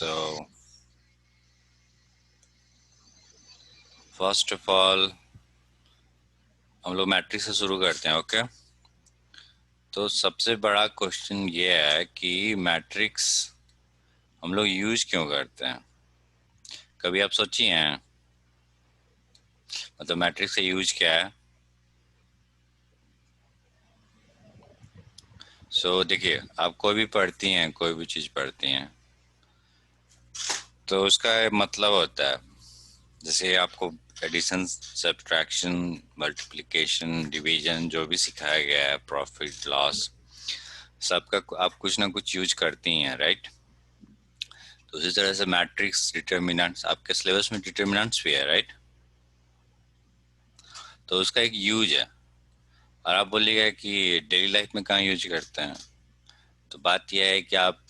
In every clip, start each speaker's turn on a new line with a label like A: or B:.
A: So first of all हम लोग matrix से शुरू करते हैं। ओके, तो सबसे बड़ा क्वेश्चन ये है कि मैट्रिक्स हम लोग यूज क्यों करते हैं। कभी आप सोची हैं मतलब मैट्रिक्स का यूज क्या है। देखिए, आप कोई भी पढ़ती हैं, कोई भी चीज पढ़ती हैं तो उसका मतलब होता है, जैसे आपको एडिशन, सब्ट्रैक्शन, मल्टीप्लिकेशन, डिवीजन जो भी सिखाया गया है, प्रॉफिट लॉस, सबका आप कुछ ना कुछ यूज करती हैं, राइट। तो उसी तरह से मैट्रिक्स, डिटर्मिनेंट्स, आपके सिलेबस में डिटर्मिनेंट्स भी है, राइट। तो उसका एक यूज है। और आप बोलिएगा कि डेली लाइफ में कहाँ यूज करते हैं, तो बात यह है कि आप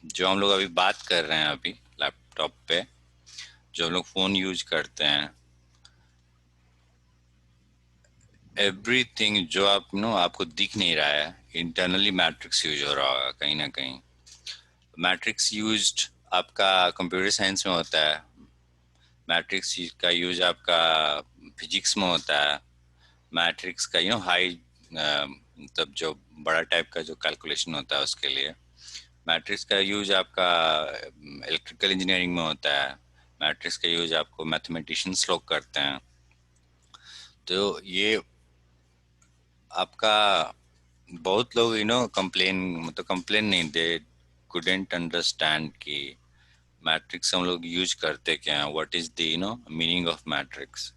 A: जो हम लोग अभी बात कर रहे हैं अभी लैपटॉप पे, जो हम लोग फोन यूज करते हैं, एवरीथिंग जो आप नो आपको दिख नहीं रहा है, इंटरनली मैट्रिक्स यूज हो रहा होगा कहीं ना कहीं। मैट्रिक्स यूज्ड आपका कंप्यूटर साइंस में होता है, मैट्रिक्स का यूज आपका फिजिक्स में होता है, मैट्रिक्स का हाई मतलब जो बड़ा टाइप का जो कैलकुलेशन होता है उसके लिए मैट्रिक्स का यूज आपका इलेक्ट्रिकल इंजीनियरिंग में होता है, मैट्रिक्स का यूज आपको मैथमेटिशियंस लोग करते हैं। तो ये आपका बहुत लोग कंप्लेन, मतलब कंप्लेन नहीं, दे कुडेंट अंडरस्टैंड कि मैट्रिक्स हम लोग यूज करते क्या हैं, what is the meaning of matrix.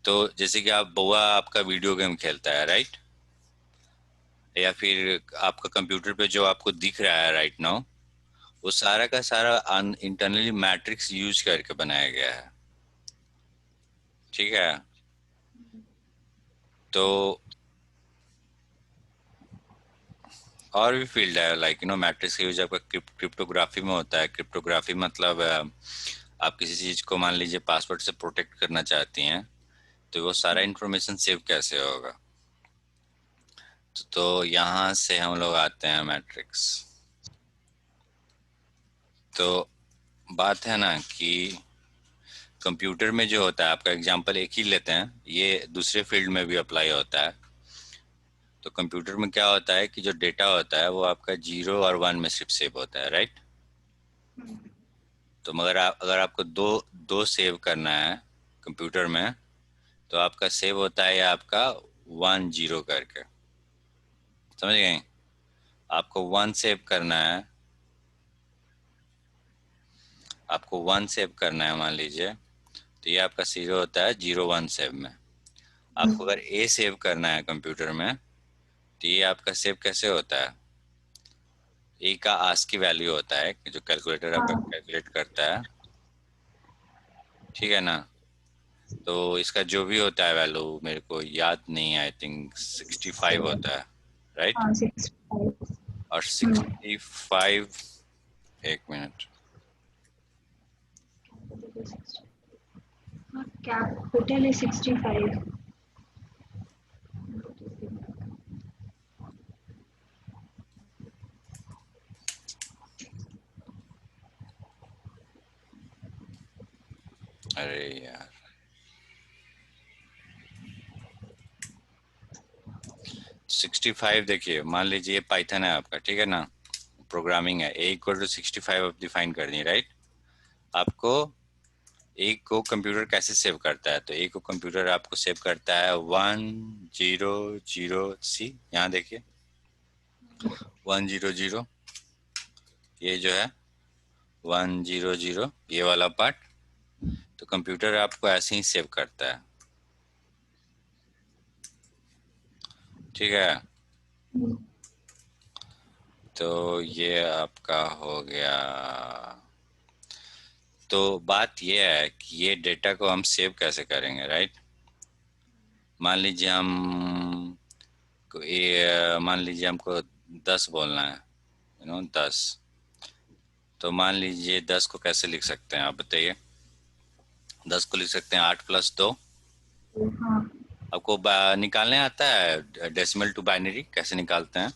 A: तो जैसे कि आप बउआ आपका वीडियो गेम खेलता है, राइट, या फिर आपका कंप्यूटर पे जो आपको दिख रहा है राइट नाउ, वो सारा का सारा इंटरनली मैट्रिक्स यूज करके बनाया गया है, ठीक है। तो और भी फील्ड है, लाइक मैट्रिक्स का यूज आपका क्रिप्टोग्राफी में होता है। क्रिप्टोग्राफी मतलब आप किसी चीज को मान लीजिए पासवर्ड से प्रोटेक्ट करना चाहती हैं, तो वो सारा इंफॉर्मेशन सेव कैसे होगा। तो यहाँ से हम लोग आते हैं मैट्रिक्स। तो बात है ना कि कंप्यूटर में जो होता है, आपका एग्जांपल एक ही लेते हैं, ये दूसरे फील्ड में भी अप्लाई होता है। तो कंप्यूटर में क्या होता है कि जो डेटा होता है वो आपका 0 और 1 में सिर्फ सेव होता है, राइट। तो मगर अगर आपको दो दो सेव करना है कंप्यूटर में, तो आपका सेव होता है आपका 1 0 करके, समझ गए। आपको वन सेव करना है, आपको वन सेव करना है मान लीजिए, तो ये आपका 0 होता है 0 1 सेव में। आपको अगर ए सेव करना है कंप्यूटर में, तो ये आपका सेव कैसे होता है, ए का आस्क की वैल्यू होता है कि जो कैलकुलेटर आपका
B: हाँ,
A: कैलकुलेट करता है, ठीक है ना। तो इसका जो भी होता है वैल्यू मेरे को याद नहीं, आई थिंक 65 होता है, राइट।
B: हाँ 65।
A: और 65, एक मिनट,
B: कैपिटल है 65।
A: अरे यार 65, देखिए मान लीजिए पाइथन है आपका, ठीक है ना, प्रोग्रामिंग है, ए इक्वल टू 65 डिफाइन करनी, राइट। आपको एक को कंप्यूटर कैसे सेव करता है, तो एक को कंप्यूटर आपको सेव करता है 1 0 0, सी यहाँ देखिए 1 0 0, ये जो है 1 0 0, ये वाला पार्ट। तो कंप्यूटर आपको ऐसे ही सेव करता है, ठीक है। तो ये आपका हो गया। तो बात ये है कि ये डेटा को हम सेव कैसे करेंगे, राइट। मान लीजिए मान लीजिए हमको 10 बोलना है, 10। तो मान लीजिए 10 को कैसे लिख सकते हैं आप बताइए। 10 को लिख सकते हैं 8 + 2।
B: हाँ
A: आपको निकालने आता है डेसिमल टू बाइनरी कैसे निकालते हैं।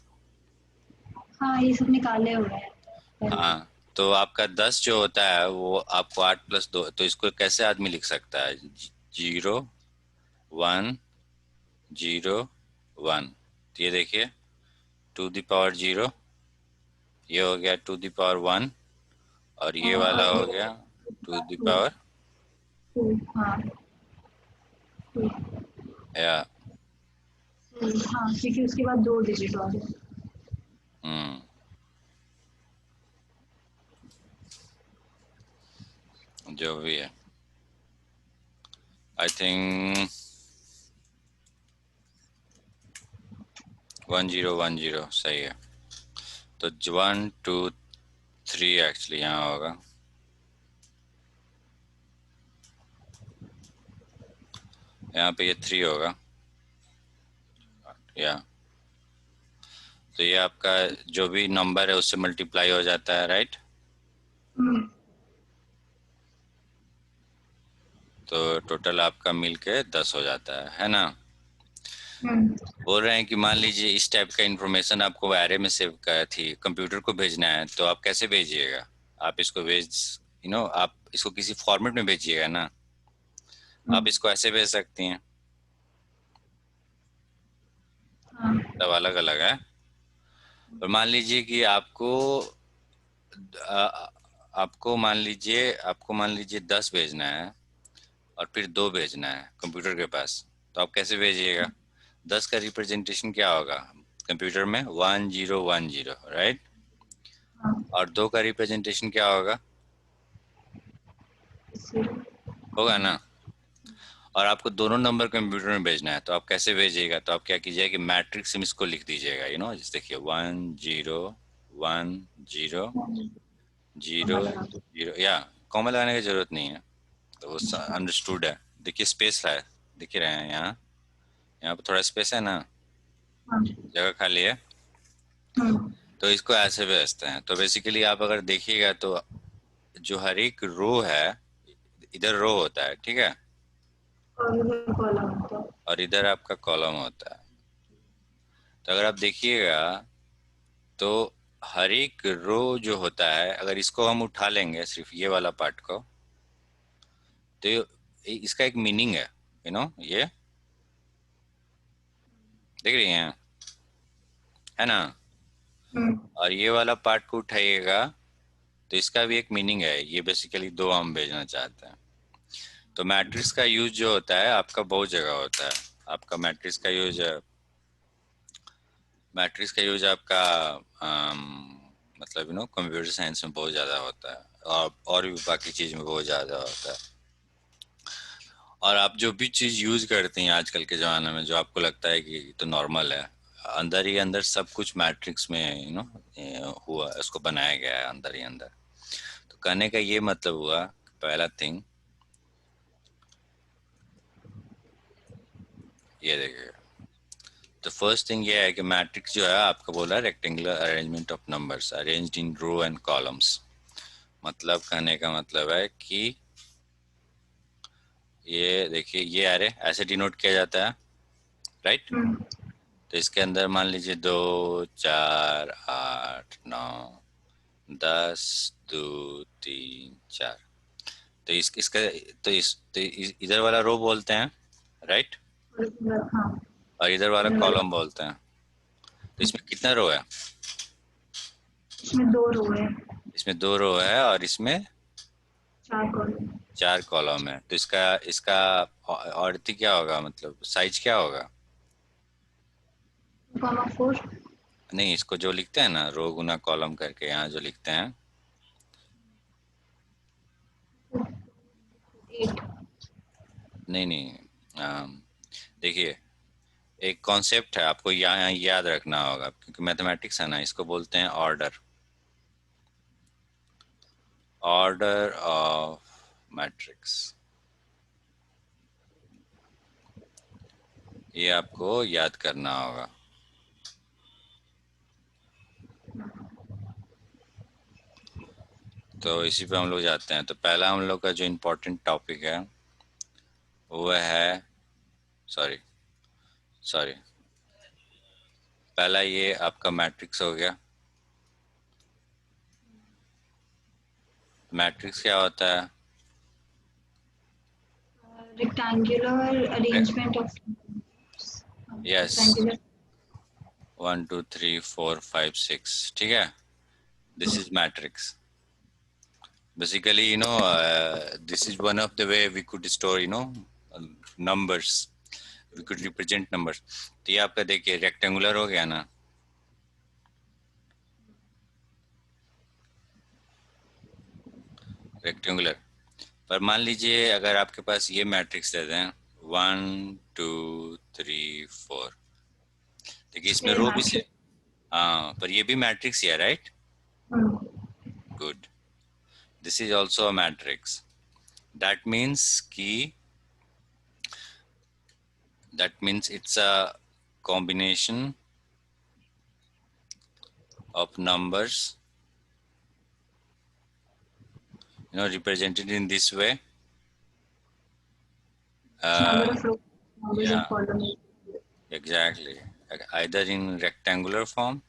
B: हाँ, ये सब निकाले हुए हैं पहले।
A: हाँ, तो आपका 10 जो होता है वो आपको 8+2, तो इसको कैसे आदमी लिख सकता है? 0 1 0 1। तो ये देखिए, 2 द पावर 0, ये हो गया 2 द पावर 1, और ये वाला
B: और
A: हो
B: ये
A: गया two the
B: two
A: power
B: two हाँ टू
A: या
B: हाँ, क्योंकि उसके बाद 2 डिजिट और है।
A: हम्म जो भी है, आई थिंक 1010 सही है। तो 1 2 3 एक्चुअली यहाँ होगा, यहाँ पे ये 3 होगा या। तो ये आपका जो भी नंबर है उससे मल्टीप्लाई हो जाता है, राइट? तो टोटल आपका मिल के 10 हो जाता है ना? बोल रहे हैं कि मान लीजिए इस टाइप का इंफॉर्मेशन आपको एरे में सेव कर थी, कंप्यूटर को भेजना है, तो आप कैसे भेजिएगा? आप इसको आप इसको किसी फॉर्मेट में भेजिएगा ना। आप इसको ऐसे भेज सकती हैं,
B: हाँ
A: सब अलग अलग है। और मान लीजिए कि आ, आपको मान लीजिए 10 भेजना है और फिर 2 भेजना है कंप्यूटर के पास, तो आप कैसे भेजिएगा? 10 का रिप्रेजेंटेशन क्या होगा कंप्यूटर में? 1010, राइट?
B: हाँ
A: और 2 का रिप्रेजेंटेशन क्या होगा? होगा ना? और आपको दोनों नंबर कंप्यूटर में भेजना है, तो आप कैसे भेजिएगा? तो आप क्या कीजिएगा कि मैट्रिक्स में इसको लिख दीजिएगा, जैसे देखिए 1010 जीरो
B: कमल लगा दो।
A: जीरो, या कॉमा लगाने की जरूरत नहीं है, तो वो
B: अच्छा
A: अंडरस्टूड है। देखिए स्पेस है, दिख रहे हैं यहाँ, यहाँ पे थोड़ा स्पेस है ना,
B: हाँ
A: जगह खाली है। तो इसको ऐसे भेजते हैं। तो बेसिकली आप अगर देखिएगा तो जो हर एक रो है, इधर रो होता है, ठीक है,
B: और इधर कॉलम होता है।
A: और इधर आपका कॉलम होता है। तो अगर आप देखिएगा तो हर एक रो जो होता है, अगर इसको हम उठा लेंगे सिर्फ ये वाला पार्ट को, तो इसका एक मीनिंग है, ये देख रही हैं, है ना? और ये वाला पार्ट को उठाइएगा तो इसका भी एक मीनिंग है, ये बेसिकली 2 हम भेजना चाहते हैं। तो मैट्रिक्स का यूज जो होता है आपका बहुत जगह होता है। आपका मैट्रिक्स का यूज आपका मतलब कंप्यूटर साइंस में बहुत ज़्यादा होता है, और भी बाकी चीज़ में बहुत ज़्यादा होता है। और आप जो भी चीज़ यूज करते हैं आजकल के ज़माने में, जो आपको लगता है कि तो नॉर्मल है, अंदर ही अंदर सब कुछ मैट्रिक्स में हुआ, उसको बनाया गया है अंदर ही अंदर। तो कहने का ये मतलब हुआ, पहला थिंग ये देखिए, तो फर्स्ट थिंग ये है कि मैट्रिक्स जो है आपका बोला rectangular arrangement of numbers arranged in row and columns. मतलब कहने का मतलब है कि ये देखिए, ये अरे ऐसे डिनोट किया जाता है, राइट? तो इसके अंदर मान लीजिए 2 4 8 9 10 2 3 4। तो इसका इधर वाला रो बोलते हैं, राइट?
B: और इधर हाँ
A: और इधर वाला
B: इधर
A: कॉलम बोलते हैं। तो इसमें कितना रो है?
B: इसमें 2 रो है,
A: इसमें 2 रो है और इसमें
B: 4 कॉलम।
A: 4 कॉलम है। तो इसका इसका औरती क्या होगा, मतलब साइज क्या होगा?
B: 2,4
A: नहीं, इसको जो लिखते हैं ना रो गुना कॉलम करके, यहाँ जो लिखते हैं,
B: 8।
A: नहीं नहीं, देखिए एक कॉन्सेप्ट है, आपको यहाँ याद रखना होगा, क्योंकि मैथमेटिक्स है ना, इसको बोलते हैं ऑर्डर, ऑर्डर ऑफ मैट्रिक्स। ये आपको याद करना होगा। तो इसी पे हम लोग जाते हैं। तो पहला हम लोग का जो इम्पोर्टेंट टॉपिक है वो है, सॉरी सॉरी, पहला ये आपका मैट्रिक्स हो गया। मैट्रिक्स क्या होता है?
B: Rectangular arrangement of
A: yes,
B: rectangular
A: 1 2 3 4 5 6, ठीक है, this is matrix. Basically, this is one of the way we could store, numbers. We could represent numbers. तो ये आपका देखिए रेक्टेंगुलर हो गया ना, रेक्टेंगुलर. पर मान लीजिए अगर आपके पास ये मैट्रिक्स दे दें 1 2 3 4, देखिए इसमें रो भी से, हाँ, पर ये भी मैट्रिक्स ही है, right? Good. This is also a matrix. That means it's a combination of numbers, represented in this way.
B: number of rows, numbers
A: Yeah,
B: of columns.
A: exactly. Either in rectangular form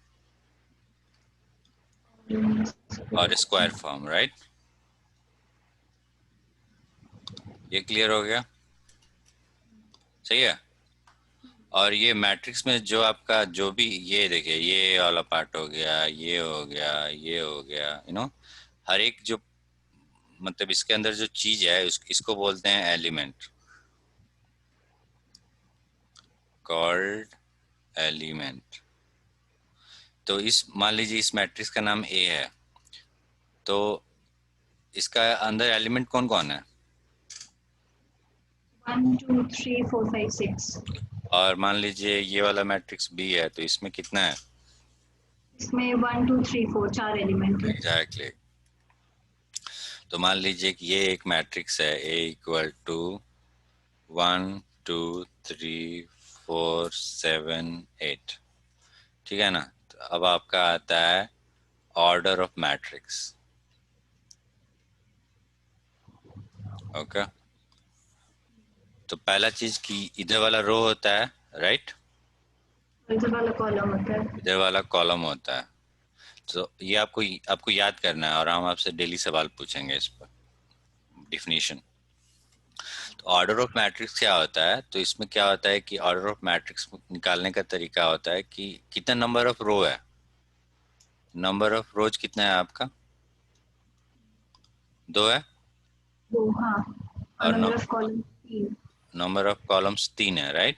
A: or square form, right? ये clear हो गया? सही है. और ये matrix में जो आपका जो भी, ये देखिए ये वाला पार्ट हो गया, ये हो गया, ये हो गया, हर एक जो, मतलब इसके अंदर जो चीज है इसको बोलते हैं एलिमेंट, कॉल्ड एलिमेंट. तो इस, मान लीजिए इस मैट्रिक्स का नाम ए है, तो इसका अंदर एलिमेंट कौन कौन है?
B: 1 2 3 4 5 6.
A: और मान लीजिए ये वाला मैट्रिक्स बी है, तो इसमें कितना है?
B: इसमें 1 2 3 4 4 एलिमेंट है.
A: एग्जैक्टली. तो मान लीजिए कि ये एक मैट्रिक्स है ए इक्वल टू 1 2 3 4 7 8, ठीक है ना. तो अब आपका आता है ऑर्डर ऑफ मैट्रिक्स. ओके. तो पहला चीज कि इधर वाला रो होता है, राइट?
B: इधर वाला कॉलम होता है.
A: इधर वाला कॉलम होता है. तो ये आपको याद करना है, और हम आपसे डेली सवाल पूछेंगे इस पर डिफिनीशन. तो ऑर्डर ऑफ मैट्रिक्स क्या होता है? तो इसमें क्या होता है कि ऑर्डर ऑफ मैट्रिक्स निकालने का तरीका होता है कि कितना नंबर ऑफ रो है. नंबर ऑफ रोज कितना है आपका? 2 है.
B: 2, हाँ.
A: और
B: number of column 3.
A: Number of columns 3 है, राइट?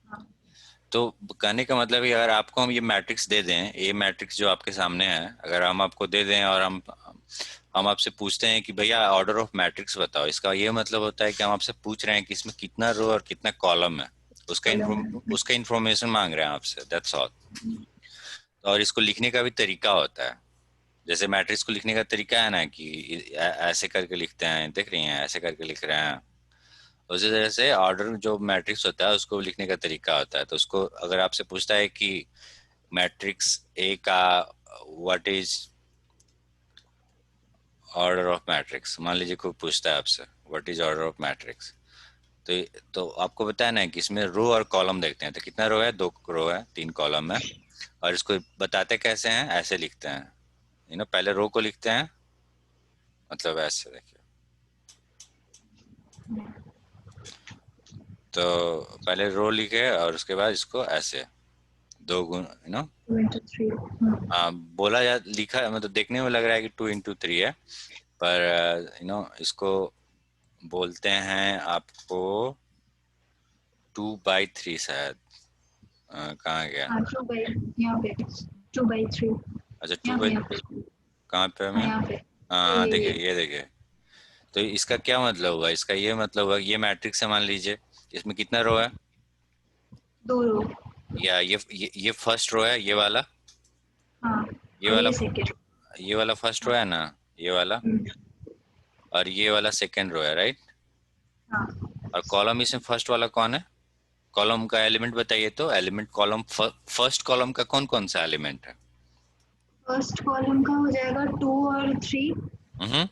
B: हाँ.
A: तो कहने का मतलब है अगर आपको हम ये मैट्रिक्स दे दें, ये मैट्रिक्स जो आपके सामने है, अगर हम आपको दे दें और हम आपसे पूछते हैं कि भैया ऑर्डर ऑफ मैट्रिक्स बताओ, इसका ये मतलब होता है कि हम आपसे पूछ रहे हैं कि इसमें कितना रो और कितना कॉलम है, उसका इंफॉर्मेशन मांग रहे हैं आपसे, दैट्स ऑल. और इसको लिखने का भी तरीका होता है. जैसे मैट्रिक्स को लिखने का तरीका है ना कि ऐसे करके लिखते हैं, देख रही हैं, ऐसे करके लिख रहे हैं. उसी तरह से ऑर्डर जो मैट्रिक्स होता है उसको लिखने का तरीका होता है. तो उसको अगर आपसे पूछता है कि मैट्रिक्स ए का what is order of matrix, मान लीजिए कोई पूछता है आपसे what is order of matrix, तो आपको बताना है कि इसमें रो और कॉलम देखते हैं. तो कितना रो है? 2 रो है, 3 कॉलम है. और इसको बताते कैसे हैं? ऐसे लिखते हैं, पहले रो को लिखते हैं, मतलब ऐसे देखिए. तो पहले रो लिखे और उसके बाद इसको ऐसे 2 गुण, बोला जा, लिखा, मतलब देखने में लग रहा है कि 2 into 3 है, पर इसको बोलते हैं आपको 2/3 शायद. कहाँ गया?
B: 2 by यहाँ पे 2/3.
A: अच्छा 2/, कहाँ पे मैं? हाँ देखिए, ये देखिए. तो इसका क्या मतलब हुआ? इसका ये मतलब हुआ ये मैट्रिक्स है, मान लीजिए इसमें कितना रो है?
B: 2 रो.
A: या ये फर्स्ट रो है, ये वाला,
B: हाँ.
A: ये वाला,
B: सेकंड.
A: ये वाला फर्स्ट रो है ना, ये वाला, और ये वाला सेकंड रो है, राइट?
B: हाँ.
A: और कॉलम इसमें फर्स्ट वाला कौन है? कॉलम का एलिमेंट बताइए. तो एलिमेंट कॉलम, फर्स्ट कॉलम का कौन कौन सा एलिमेंट है?
B: फर्स्ट कॉलम का हो जाएगा 2 और 3.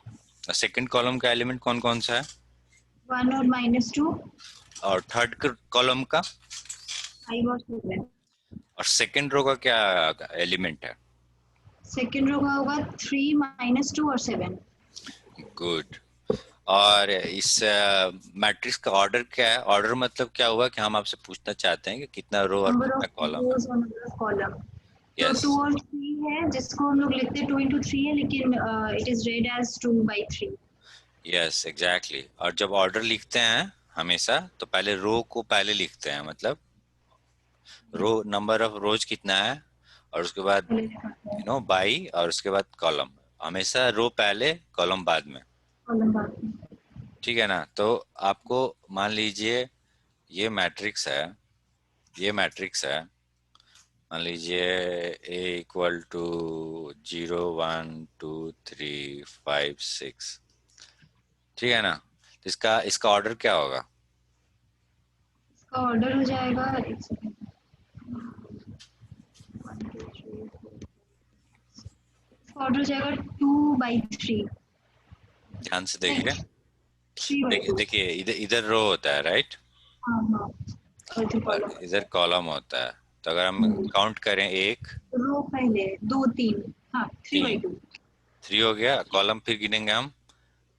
A: सेकंड कॉलम का एलिमेंट कौन कौन सा है?
B: 1 और -2.
A: और थर्ड कॉलम का?
B: 5 और 7.
A: और सेकंड रो का क्या एलिमेंट है?
B: सेकंड रो का होगा 3 -2 और 7.
A: गुड। और इस मैट्रिक्स का ऑर्डर क्या है? ऑर्डर मतलब क्या हुआ कि हम आपसे पूछना चाहते हैं कि कितना रो और
B: नंबर
A: कितना
B: ऑफ
A: कॉलम है।
B: रोज और नंबर ऑफ कॉलम। तो
A: यस,
B: 2 और 3 है, जिसको हम लोग लिखते हैं 2 into 3 है, लेकिन it is read as 2/3।
A: Yes, exactly. और जब ऑर्डर लिखते हैं हमेशा, तो पहले रो को पहले लिखते हैं, मतलब रो नंबर ऑफ रोज कितना है, और उसके बाद
B: पहले लिखाते हैं,
A: बाई, और उसके बाद कॉलम। हमेशा रो पहले कॉलम बाद में।
B: कॉलम बाद में।
A: ठीक है ना? तो आपको मान लीजिए ये मैट्रिक्स है, ये मैट्रिक्स है, मान लीजिए ए इक्वल टू 0 1 2 3 5 6। ठीक है ना? तो इसका इसका ऑर्डर क्या होगा?
B: इसका ऑर्डर हो जाएगा, एक सेकेंड, 1 2 3 4, इसका ऑर्डर हो जाएगा 2/3।
A: ध्यान से
B: नहीं,
A: देखिए।
B: 3/2।
A: देखिए, इधर इधर रो होता है, राइट?
B: हाँ हाँ, और इधर
A: और
B: कॉलम
A: इधर
B: होता है।
A: कॉलम होता है। तो अगर हम काउंट करें, एक,
B: रो पहले 2 3, हाँ,
A: तीन,
B: 3/2।
A: 3 हो गया, कॉलम फिर गिनेंगे हम,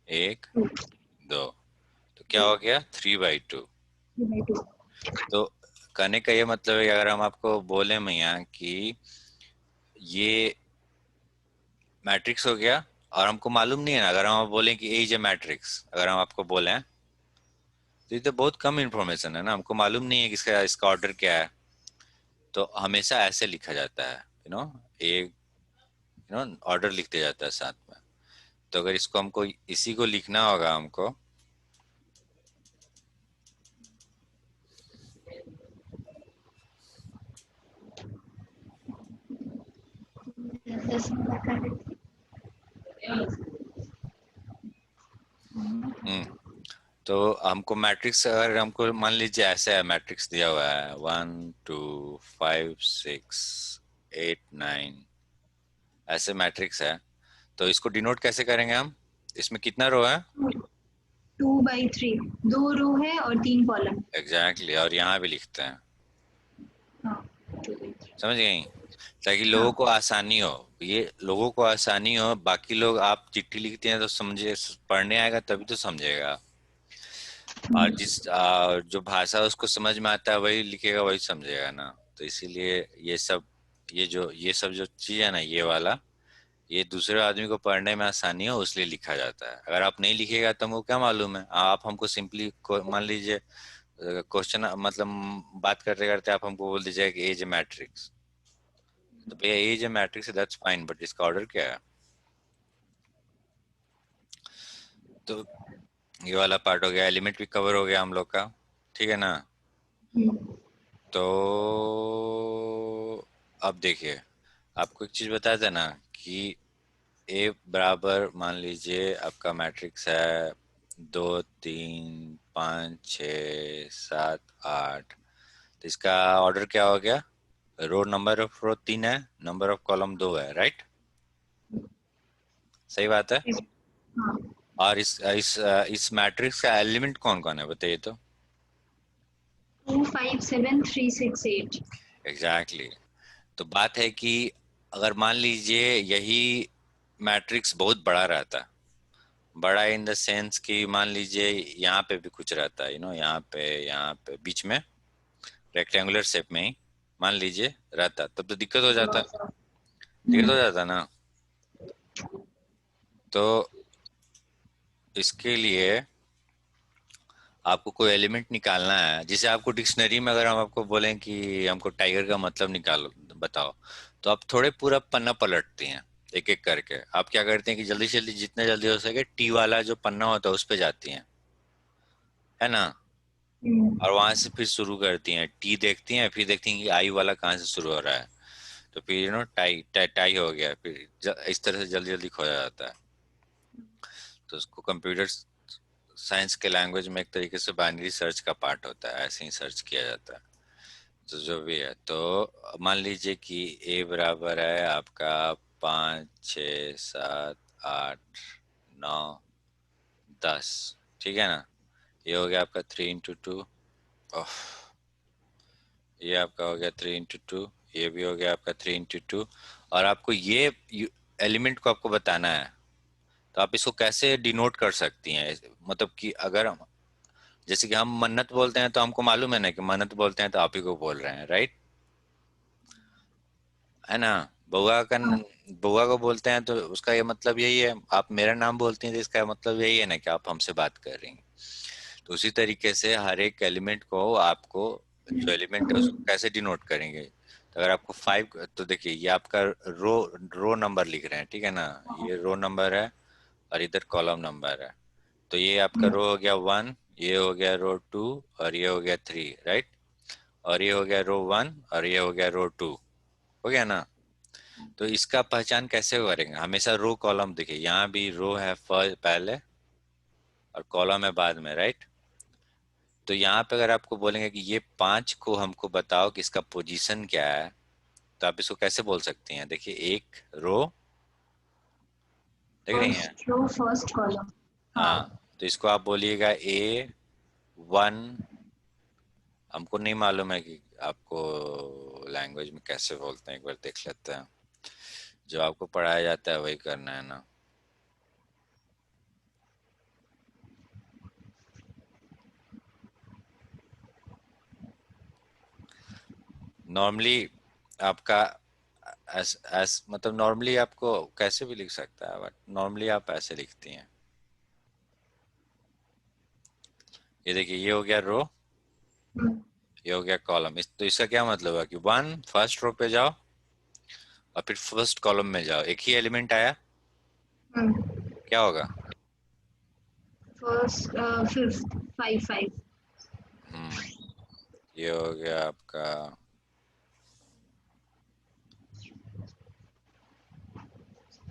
A: एक,
B: 2
A: दो, तो क्या हो गया? 3/2।
B: 3/2।
A: तो कहने का ये मतलब है कि अगर हम आपको बोले मैया कि ये मैट्रिक्स हो गया, और हमको मालूम नहीं है ना, अगर हम बोलें कि ए इज ए मैट्रिक्स, अगर हम आपको बोलें, तो ये तो बहुत कम इन्फॉर्मेशन है ना, हमको मालूम नहीं है कि इसका इसका ऑर्डर क्या है। तो हमेशा ऐसे लिखा जाता है, ए, ऑर्डर लिख दिया जाता है साथ में। तो अगर इसको हमको इसी को लिखना होगा हमको, हम्म, तो हमको मैट्रिक्स, अगर हमको मान लीजिए ऐसे है, मैट्रिक्स दिया हुआ है 1 2 5 6 8 9, ऐसे मैट्रिक्स है। तो इसको डिनोट कैसे करेंगे हम? इसमें कितना रो है?
B: 2/3, 2 रो है और 3 कॉलम।
A: एग्जैक्टली, और यहाँ भी लिखते हैं।
B: हाँ, 2/3।
A: समझ गई? ताकि लोगों
B: हाँ।
A: को आसानी हो, ये लोगों को आसानी हो, बाकी लोग, आप चिट्ठी लिखते हैं तो समझे, पढ़ने आएगा तभी तो समझेगा। और जो भाषा उसको समझ में आता है वही लिखेगा, वही समझेगा ना। तो इसीलिए ये सब जो चीज है ना, ये वाला, ये दूसरे आदमी को पढ़ने में आसानी हो इसलिए लिखा जाता है। अगर आप नहीं लिखेगा तो हमको क्या मालूम है? आप हमको सिंपली मान लीजिए क्वेश्चन, मतलब बात करते करते आप हमको बोल दीजिए कि एज ए मैट्रिक्स, तो भैया as a matrix, that's fine, but इसका ऑर्डर क्या है? तो ये वाला पार्ट हो गया, एलिमेंट भी कवर हो गया हम लोग का। ठीक है ना?
B: हम्म,
A: तो अब देखिए, आपको एक चीज बताया था ना कि ए बराबर, मान लीजिए आपका मैट्रिक्स है 2 3 5 6 7 8, तो इसका ऑर्डर क्या हो गया? रो, नंबर ऑफ रो 3 है, नंबर ऑफ कॉलम 2 है, राइट? सही बात है।
B: हाँ,
A: और इस मैट्रिक्स का एलिमेंट कौन कौन है, बताइए तो।
B: 2 5 7 3 6 8।
A: Exactly, exactly. तो बात है कि अगर मान लीजिए यही मैट्रिक्स बहुत बड़ा रहता, बड़ा इन द सेंस कि मान लीजिए यहाँ पे भी कुछ रहता है, यहाँ पे बीच में रेक्टेंगुलर शेप में ही मान लीजिए रहता, तब तो दिक्कत हो जाता, दिक्कत हो
B: हम्म,
A: जाता ना। तो इसके लिए आपको कोई एलिमेंट निकालना है, जिसे आपको डिक्शनरी में, अगर हम आपको बोलें कि हमको टाइगर का मतलब निकालो, बताओ, तो आप थोड़े पूरा पन्ना पलटती हैं, एक एक करके। आप क्या करते हैं कि जल्दी से जल्दी, जितना जल्दी हो सके, टी वाला जो पन्ना होता है उस पे जाती हैं, है ना?
B: हम्म,
A: और वहां से फिर शुरू करती हैं, टी देखती हैं, फिर देखती हैं कि आई वाला कहाँ से शुरू हो रहा है, तो फिर टाई टाई टाई हो गया, फिर इस तरह से जल्दी जल्दी खोजा जाता है। तो उसको कंप्यूटर साइंस के लैंग्वेज में एक तरीके से बाइनरी सर्च का पार्ट होता है, ऐसे ही सर्च किया जाता है। तो जो भी है, तो मान लीजिए कि ए बराबर है आपका 5 6 7 8 9 10। ठीक है ना? ये हो गया आपका 3 into 2। ये आपका हो गया 3 into 2। ये भी हो गया आपका 3 into 2। और आपको ये एलिमेंट को आपको बताना है, तो आप इसको कैसे डिनोट कर सकती हैं? मतलब कि अगर जैसे कि हम मन्नत बोलते हैं तो हमको मालूम है ना कि मन्नत बोलते हैं तो आप ही को बोल रहे हैं, राइट? है ना? बुआ का
B: हाँ।
A: बुआ को बोलते हैं तो उसका ये मतलब यही है। आप मेरा नाम बोलती हैं तो इसका मतलब यही है ना कि आप हमसे बात कर रही हैं। तो उसी तरीके से हर एक एलिमेंट को आपको, जो एलिमेंट है उसको कैसे डिनोट करेंगे? तो अगर आपको 5, तो देखिए ये आपका रो रो नंबर लिख रहे हैं, ठीक है ना? ये रो नंबर है और इधर कॉलम नंबर है। तो ये आपका रो हो गया 1, ये हो गया रो 2, और ये हो गया 3, राइट? और ये हो गया रो 1, और ये हो गया रो 2। हो गया ना? तो इसका पहचान कैसे करेंगे? हमेशा रो कॉलम, देखिए यहाँ भी रो है पहले और कॉलम है बाद में, राइट? तो यहाँ पे अगर आपको बोलेंगे कि ये 5 को हमको बताओ कि इसका पोजीशन क्या है, तो आप इसको कैसे बोल सकती हैं? देखिए एक रो, देख रही हैं?
B: First row first column. हाँ।
A: हाँ, तो इसको आप बोलिएगा A1। हमको नहीं मालूम है कि आपको लैंग्वेज में कैसे बोलते हैं, एक बार देख लेते हैं। जो आपको पढ़ाया जाता है वही करना है ना। नॉर्मली आपका एस मतलब नॉर्मली आपको कैसे भी लिख सकता है, बट नॉर्मली आप ऐसे लिखती हैं। ये देखिए ये हो गया रो,
B: हम्म।
A: ये हो गया कॉलम। तो इसका क्या मतलब है कि 1 फर्स्ट रो पे जाओ और फिर फर्स्ट कॉलम में जाओ, एक ही एलिमेंट आया, क्या होगा?
B: First fifth, 5 5।
A: हम्म, ये हो गया आपका।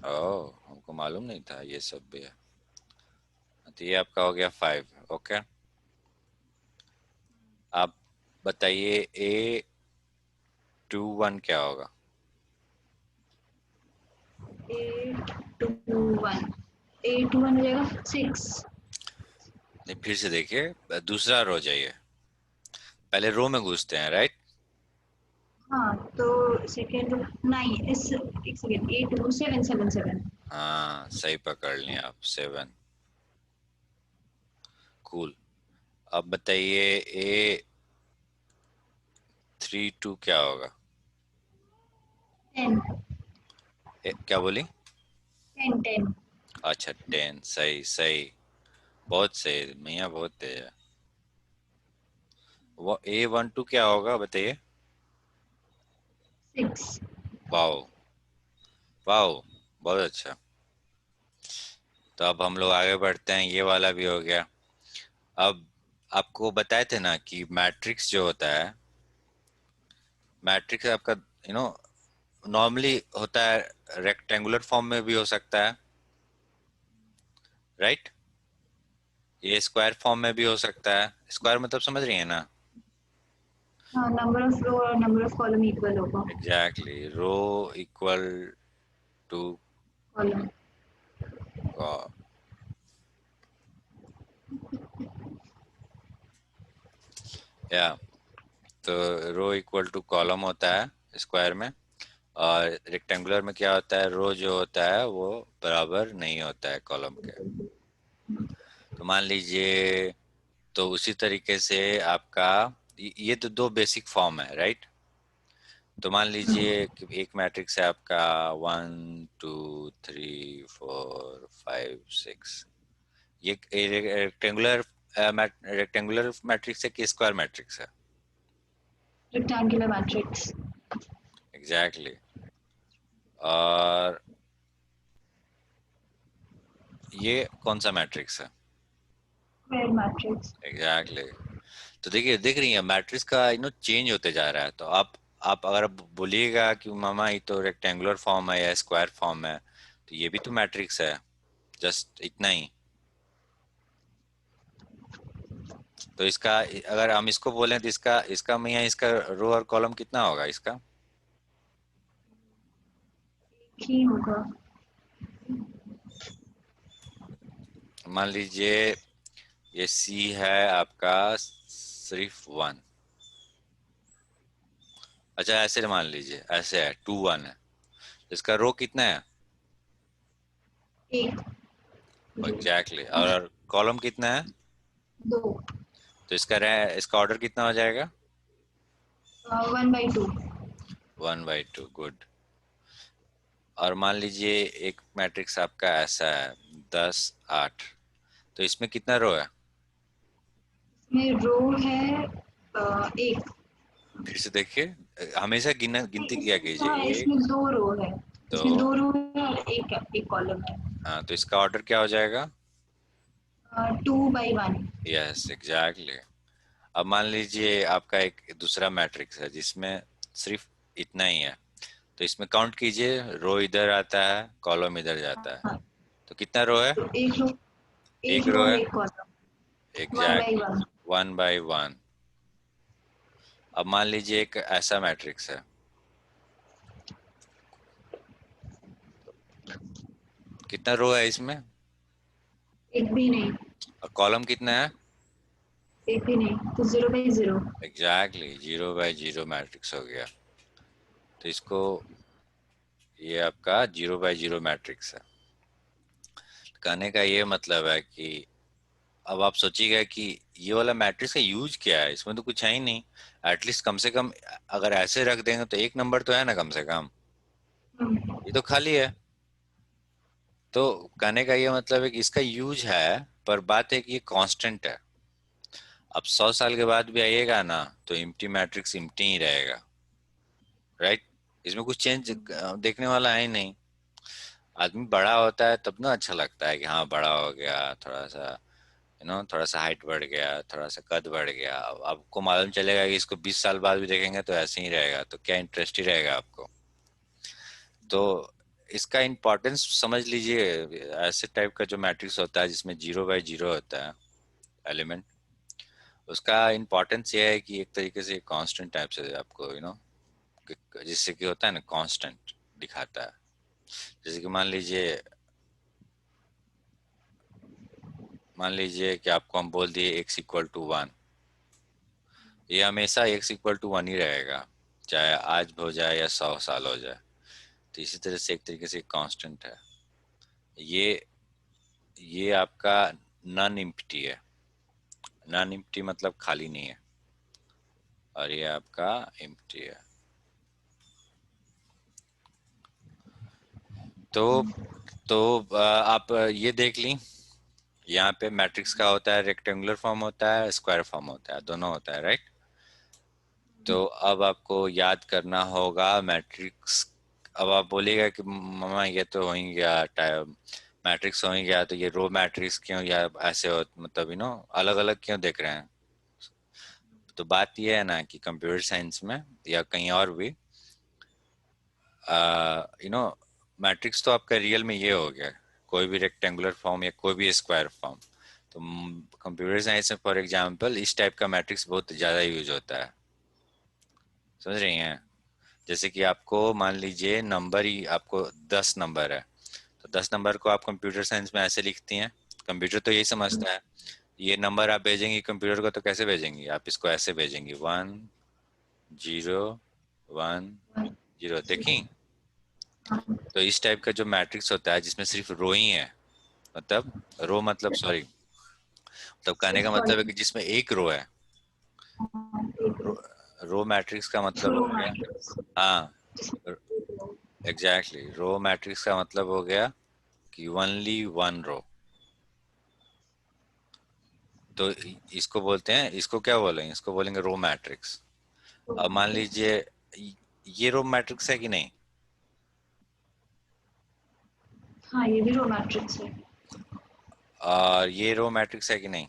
A: ओह, हमको मालूम नहीं था ये सब भी है। तो ये आपका हो गया 5। ओके, आप बताइए A21 क्या होगा?
B: 8 2 1, 8 1 हो जाएगा 6।
A: नहीं, फिर से देखिए, दूसरा रो जाइए, पहले रो में घुसते हैं, राइट?
B: हाँ, तो सेकेंड रो 9 इस, एक सेकेंड, 8 2 7 7 7।
A: हाँ, सही पकड़ लिए आप, 7। कूल। अब बताइए A32 क्या होगा?
B: 10
A: क्या बोली?
B: 10 10।
A: अच्छा, 10, सही सही, बहुत सही, मियाँ बहुत तेज है। वो A12 क्या होगा बताइए?
B: 6।
A: वाओ, वाओ, बहुत अच्छा। तो अब हम लोग आगे बढ़ते हैं, ये वाला भी हो गया। अब आपको बताए थे ना कि मैट्रिक्स जो होता है, मैट्रिक्स आपका यू नो नॉर्मली होता है रेक्टेंगुलर फॉर्म में भी हो सकता है, राइट? ये स्क्वायर फॉर्म में भी हो सकता है। स्क्वायर मतलब समझ रही है ना?
B: हाँ, नंबर ऑफ रो और नंबर ऑफ कॉलम इक्वल होगा।
A: Exactly, row equal to,
B: column.
A: या, तो रो इक्वल टू कॉलम होता है स्क्वायर में। और रेक्टेंगुलर में क्या होता है, रो जो होता है वो बराबर नहीं होता है कॉलम के। तो मान लीजिए, तो उसी तरीके से आपका ये तो दो बेसिक फॉर्म है, राइट? तो मान लीजिए कि एक मैट्रिक्स है आपका 1 2 3 4 5 6। ये रेक्टेंगुलर रेक्टेंगुलर मैट्रिक्स है कि स्क्वायर मैट्रिक्स है?
B: Rectangular matrix.
A: Exactly exactly. और ये कौन सा मैट्रिक्स है?
B: Square matrix.
A: Exactly exactly. तो देखिए, देख रही है मैट्रिक्स का चेंज होते जा रहा है। तो आप अगर बोलिएगा कि मामा ये तो रेक्टेंगुलर फॉर्म है या स्क्वायर फॉर्म है, तो ये भी तो मैट्रिक्स है, जस्ट इतना ही। तो इसका अगर हम इसको बोलें तो इसका इसका मियाँ इसका रो और कॉलम कितना होगा इसका?
B: ही होगा।
A: मान लीजिए ये सी है आपका सिर्फ 1। अच्छा, ऐसे मान लीजिए, ऐसे है 2 1 है, तो इसका रो कितना है?
B: एक।
A: एग्जैक्टली और कॉलम कितना है?
B: दो।
A: तो इसका ऑर्डर कितना हो जाएगा?
B: 1/2।
A: 1/2, गुड। और मान लीजिए एक मैट्रिक्स आपका ऐसा है, 10 8, तो इसमें कितना रो है?
B: इसमें रो है एक।
A: फिर से देखिए, हमेशा गिनती किया कीजिए।
B: हाँ,
A: एक,
B: इसमें दो रो है।
A: दो,
B: इसमें दो रो है और एक एक कॉलम है।
A: हाँ, तो इसका ऑर्डर क्या हो जाएगा?
B: 2/1।
A: Yes exactly. अब मान लीजिए आपका एक दूसरा मैट्रिक्स है जिसमें सिर्फ इतना ही है, तो इसमें काउंट कीजिए, रो इधर आता है, कॉलम इधर जाता है,
B: हाँ,
A: तो कितना रो है?
B: तो एक रो,
A: एक
B: एक रो
A: रो
B: और
A: है,
B: एक column. One by
A: exactly,
B: one
A: 1/1। अब मान लीजिए एक ऐसा मैट्रिक्स है, कितना रो है इसमें?
B: एक भी नहीं।
A: और कॉलम कितना है?
B: एक भी नहीं, तो 0/0।
A: एग्जैक्टली, 0/0 मैट्रिक्स हो गया। तो इसको, ये आपका 0/0 मैट्रिक्स है। कहने का ये मतलब है कि अब आप सोचिएगा कि ये वाला मैट्रिक्स का यूज क्या है, इसमें तो कुछ है ही नहीं। एटलीस्ट कम से कम अगर ऐसे रख देंगे तो एक नंबर तो है ना कम से कम, ये तो खाली है। तो कहने का ये मतलब है कि इसका यूज है, पर बात है कि ये कांस्टेंट है। अब 100 साल के बाद भी आइएगा ना, तो इम्प्टी मैट्रिक्स इम्प्टी ही रहेगा, राइट? इसमें कुछ चेंज देखने वाला है ही नहीं। आदमी बड़ा होता है तब ना अच्छा लगता है कि हाँ बड़ा हो गया, थोड़ा सा थोड़ा सा हाइट बढ़ गया, थोड़ा सा कद बढ़ गया। अब आपको मालूम चलेगा कि इसको 20 साल बाद भी देखेंगे तो ऐसे ही रहेगा, तो क्या इंटरेस्ट ही रहेगा आपको? तो इसका इम्पोर्टेंस समझ लीजिए। ऐसे टाइप का जो मैट्रिक्स होता है जिसमें 0/0 होता है एलिमेंट, उसका इम्पोर्टेंस ये है कि एक तरीके से कांस्टेंट टाइप से आपको जिससे कि होता है ना, कांस्टेंट दिखाता है। जैसे कि मान लीजिए कि आपको हम बोल दिए x=1, ये हमेशा x=1 ही रहेगा, चाहे आज हो जाए या 100 साल हो जाए। तो इसी तरह से एक तरीके से कांस्टेंट है ये। ये आपका नॉन इम्प्टी है। नॉन इम्प्टी मतलब खाली नहीं है, और ये आपका इम्प्टी है। तो आप ये देख ली, यहाँ पे मैट्रिक्स का होता है, रेक्टेंगुलर फॉर्म होता है, स्क्वायर फॉर्म होता है, दोनों होता है, राइट? तो अब आपको याद करना होगा मैट्रिक्स। अब आप बोलिएगा कि मामा ये तो हो ही गया, मैट्रिक्स हो ही गया, तो ये रो मैट्रिक्स क्यों या ऐसे हो, मतलब अलग अलग क्यों देख रहे हैं? तो बात ये है ना कि कंप्यूटर साइंस में या कहीं और भी, यू नो मैट्रिक्स तो आपका रियल में ये हो गया, कोई भी रेक्टेंगुलर फॉर्म या कोई भी स्क्वायर फॉर्म। तो कंप्यूटर साइंस में फॉर एग्जांपल इस टाइप का मैट्रिक्स बहुत ज़्यादा यूज होता है, समझ रही हैं? जैसे कि आपको मान लीजिए नंबर ही आपको 10 नंबर है, तो 10 नंबर को आप कंप्यूटर साइंस में ऐसे लिखती हैं। कंप्यूटर तो यही समझता है, ये नंबर आप भेजेंगी कंप्यूटर को तो कैसे भेजेंगी? आप इसको ऐसे भेजेंगी, 1 0 1 0, देखी? तो इस टाइप का जो मैट्रिक्स होता है जिसमें सिर्फ रो ही है, मतलब रो मतलब सॉरी, मतलब कहने का मतलब है कि जिसमें एक रो है। रो, रो मैट्रिक्स का मतलब
B: रो
A: हो गया,
B: मैट्रिक्स
A: हाँ,
B: जिसमें एक रो।
A: एग्जैक्टली, रो मैट्रिक्स का मतलब हो गया कि ओनली वन रो। तो इसको बोलते हैं, इसको क्या बोलेंगे? इसको बोलेंगे रो मैट्रिक्स। अब मान लीजिए ये रो मैट्रिक्स है कि नहीं?
B: हाँ, ये भी रो मैट्रिक्स है।
A: और ये रो मैट्रिक्स है कि नहीं?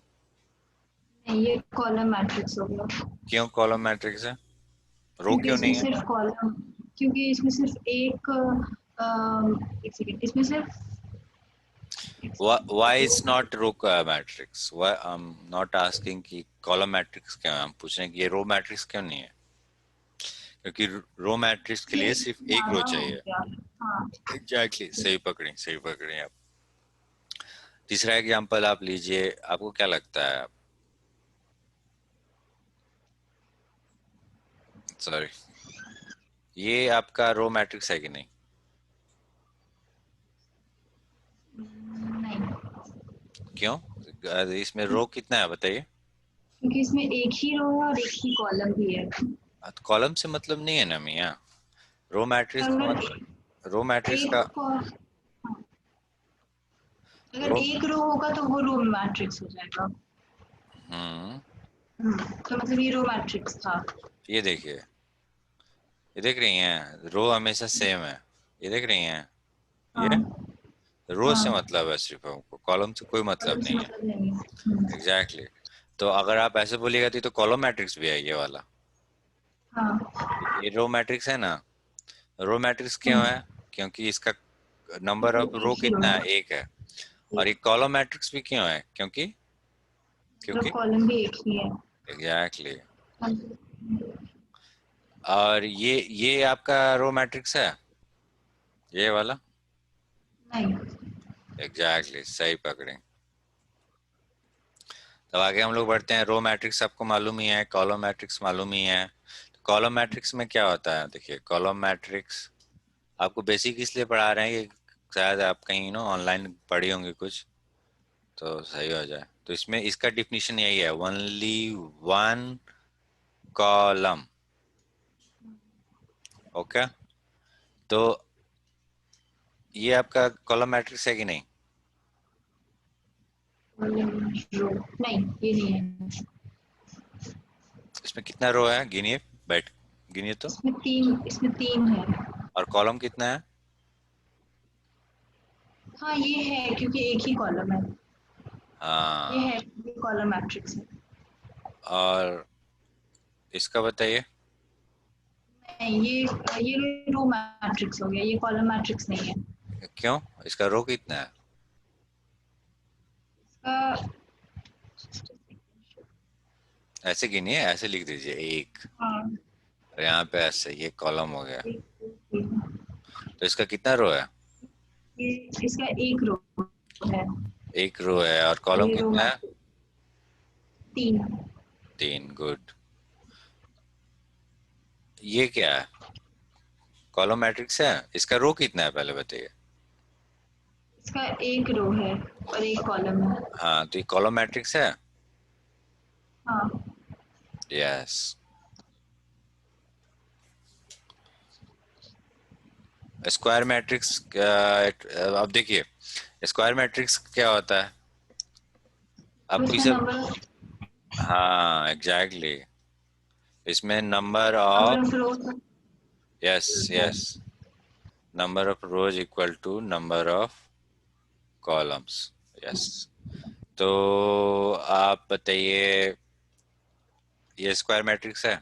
B: नहीं, ये कॉलम मैट्रिक्स हो गया।
A: क्यों कॉलम मैट्रिक्स है? रो
B: क्योंकि
A: क्यों
B: इसमें
A: नहीं है?
B: सिर्फ कॉलम, क्योंकि इसमें सिर्फ एक सेकेंड, इसमें सिर्फ
A: Why is not row matrix? Why I'm not asking कि कॉलम मैट्रिक्स क्यों है, हम पूछ रहे हैं कि ये रो मैट्रिक्स क्यों नहीं है? क्योंकि रो मैट्रिक्स के
B: ये
A: लिए सिर्फ एक रो
B: ज्यादा हो
A: चाहिए।
B: गया। हाँ।
A: एग्जैक्टली, सही पकड़ी, सही पकड़ी आप। तीसरा एग्जांपल आप लीजिए, आपको क्या लगता है? सॉरी, ये आपका रो मैट्रिक्स है कि नहीं?
B: नहीं।
A: क्यों? इसमें रो कितना है बताइए?
B: क्योंकि इसमें एक ही रो है और एक ही कॉलम भी है।
A: तो कॉलम से मतलब नहीं है ना मियाँ। रो मैट्रिक्स का
B: अगर
A: मतलब, रो मैट्रिक्स
B: एक
A: का
B: अगर
A: रो।
B: एक रो होगा तो वो रो मैट्रिक्स हो जाएगा।
A: हम्म।
B: तो मतलब ये रो मैट्रिक्स था।
A: ये देखिए, ये देख रही हैं, रो हमेशा सेम है। ये देख रही हैं,
B: हाँ
A: ये रो से
B: हाँ,
A: मतलब है सिर्फ हमको, कॉलम से कोई मतलब
B: कॉलम से
A: नहीं है।
B: मतलब नहीं है।
A: एग्जैक्टली तो अगर आप ऐसे बोलिएगा तो कॉलम मैट्रिक्स भी है ये वाला।
B: हाँ।
A: ये रो मैट्रिक्स है ना। रो मैट्रिक्स क्यों
B: हम्म,
A: है? क्योंकि इसका नंबर
B: क्योंकि
A: ऑफ रो
B: एक ही रो
A: कितना है?
B: है।
A: एक है। और ये कॉलम मैट्रिक्स भी क्यों है? क्योंकि
B: मतलब
A: क्योंकि
B: कॉलम भी एक ही है।
A: एग्जैक्टली।
B: हाँ,
A: और ये आपका रो मैट्रिक्स है, ये वाला।
B: नहीं।
A: एग्जैक्टली सही पकड़े। तब आगे हम लोग बढ़ते हैं। रो मैट्रिक्स आपको मालूम ही है, कॉलम मैट्रिक्स मालूम ही है। कॉलम मैट्रिक्स में क्या होता है? देखिए, कॉलम मैट्रिक्स आपको बेसिक इसलिए पढ़ा रहे हैं कि शायद आप कहीं ऑनलाइन पढ़ी होंगी कुछ, तो सही हो जाए। तो इसमें इसका डिफिनीशन यही है, ओनली वन कॉलम। ओके, तो ये आपका कॉलम मैट्रिक्स है कि नहीं?
B: कॉलम रो नहीं, ये नहीं है।
A: इसमें कितना रो है गिनिए, बैठ गिनिए तो।
B: इसमें तीन है।
A: और कॉलम कितना है?
B: हाँ ये है क्योंकि एक ही कॉलम है। ये
A: हाँ।
B: है, ये कॉलम मैट्रिक्स है।
A: और इसका बताइए।
B: नहीं, ये रो मैट्रिक्स हो गया, ये कॉलम मैट्रिक्स नहीं है।
A: क्यों? इसका रो कितना है?
B: इसका
A: ऐसे गिनिए, ऐसे लिख दीजिए एक।
B: हाँ,
A: और यहाँ पे ऐसे, ये कॉलम हो गया।
B: ये
A: तो इसका कितना रो है?
B: इसका एक रो है।
A: एक रो है। और
B: और
A: कॉलम
B: ये रो
A: कितना है?
B: मैट्रिक्स तीन।
A: तीन। गुड। ये क्या है? कॉलम मैट्रिक्स है। इसका रो कितना है पहले बताइए।
B: इसका एक रो है और एक कॉलम है।
A: हाँ, तो ये कॉलम मैट्रिक्स है।
B: हाँ
A: यस। स्क्वायर मैट्रिक्स, अब देखिए, स्क्वायर मैट्रिक्स क्या होता है
B: तो
A: आपको
B: इसमें
A: इसे।
B: नंबर
A: हाँ एग्जैक्टली, इसमें number
B: number
A: of,
B: of rows
A: yes
B: होता है।
A: Yes, number of rows equal to number of columns. Yes. तो आप बताइए, ये स्क्वायर मैट्रिक्स है।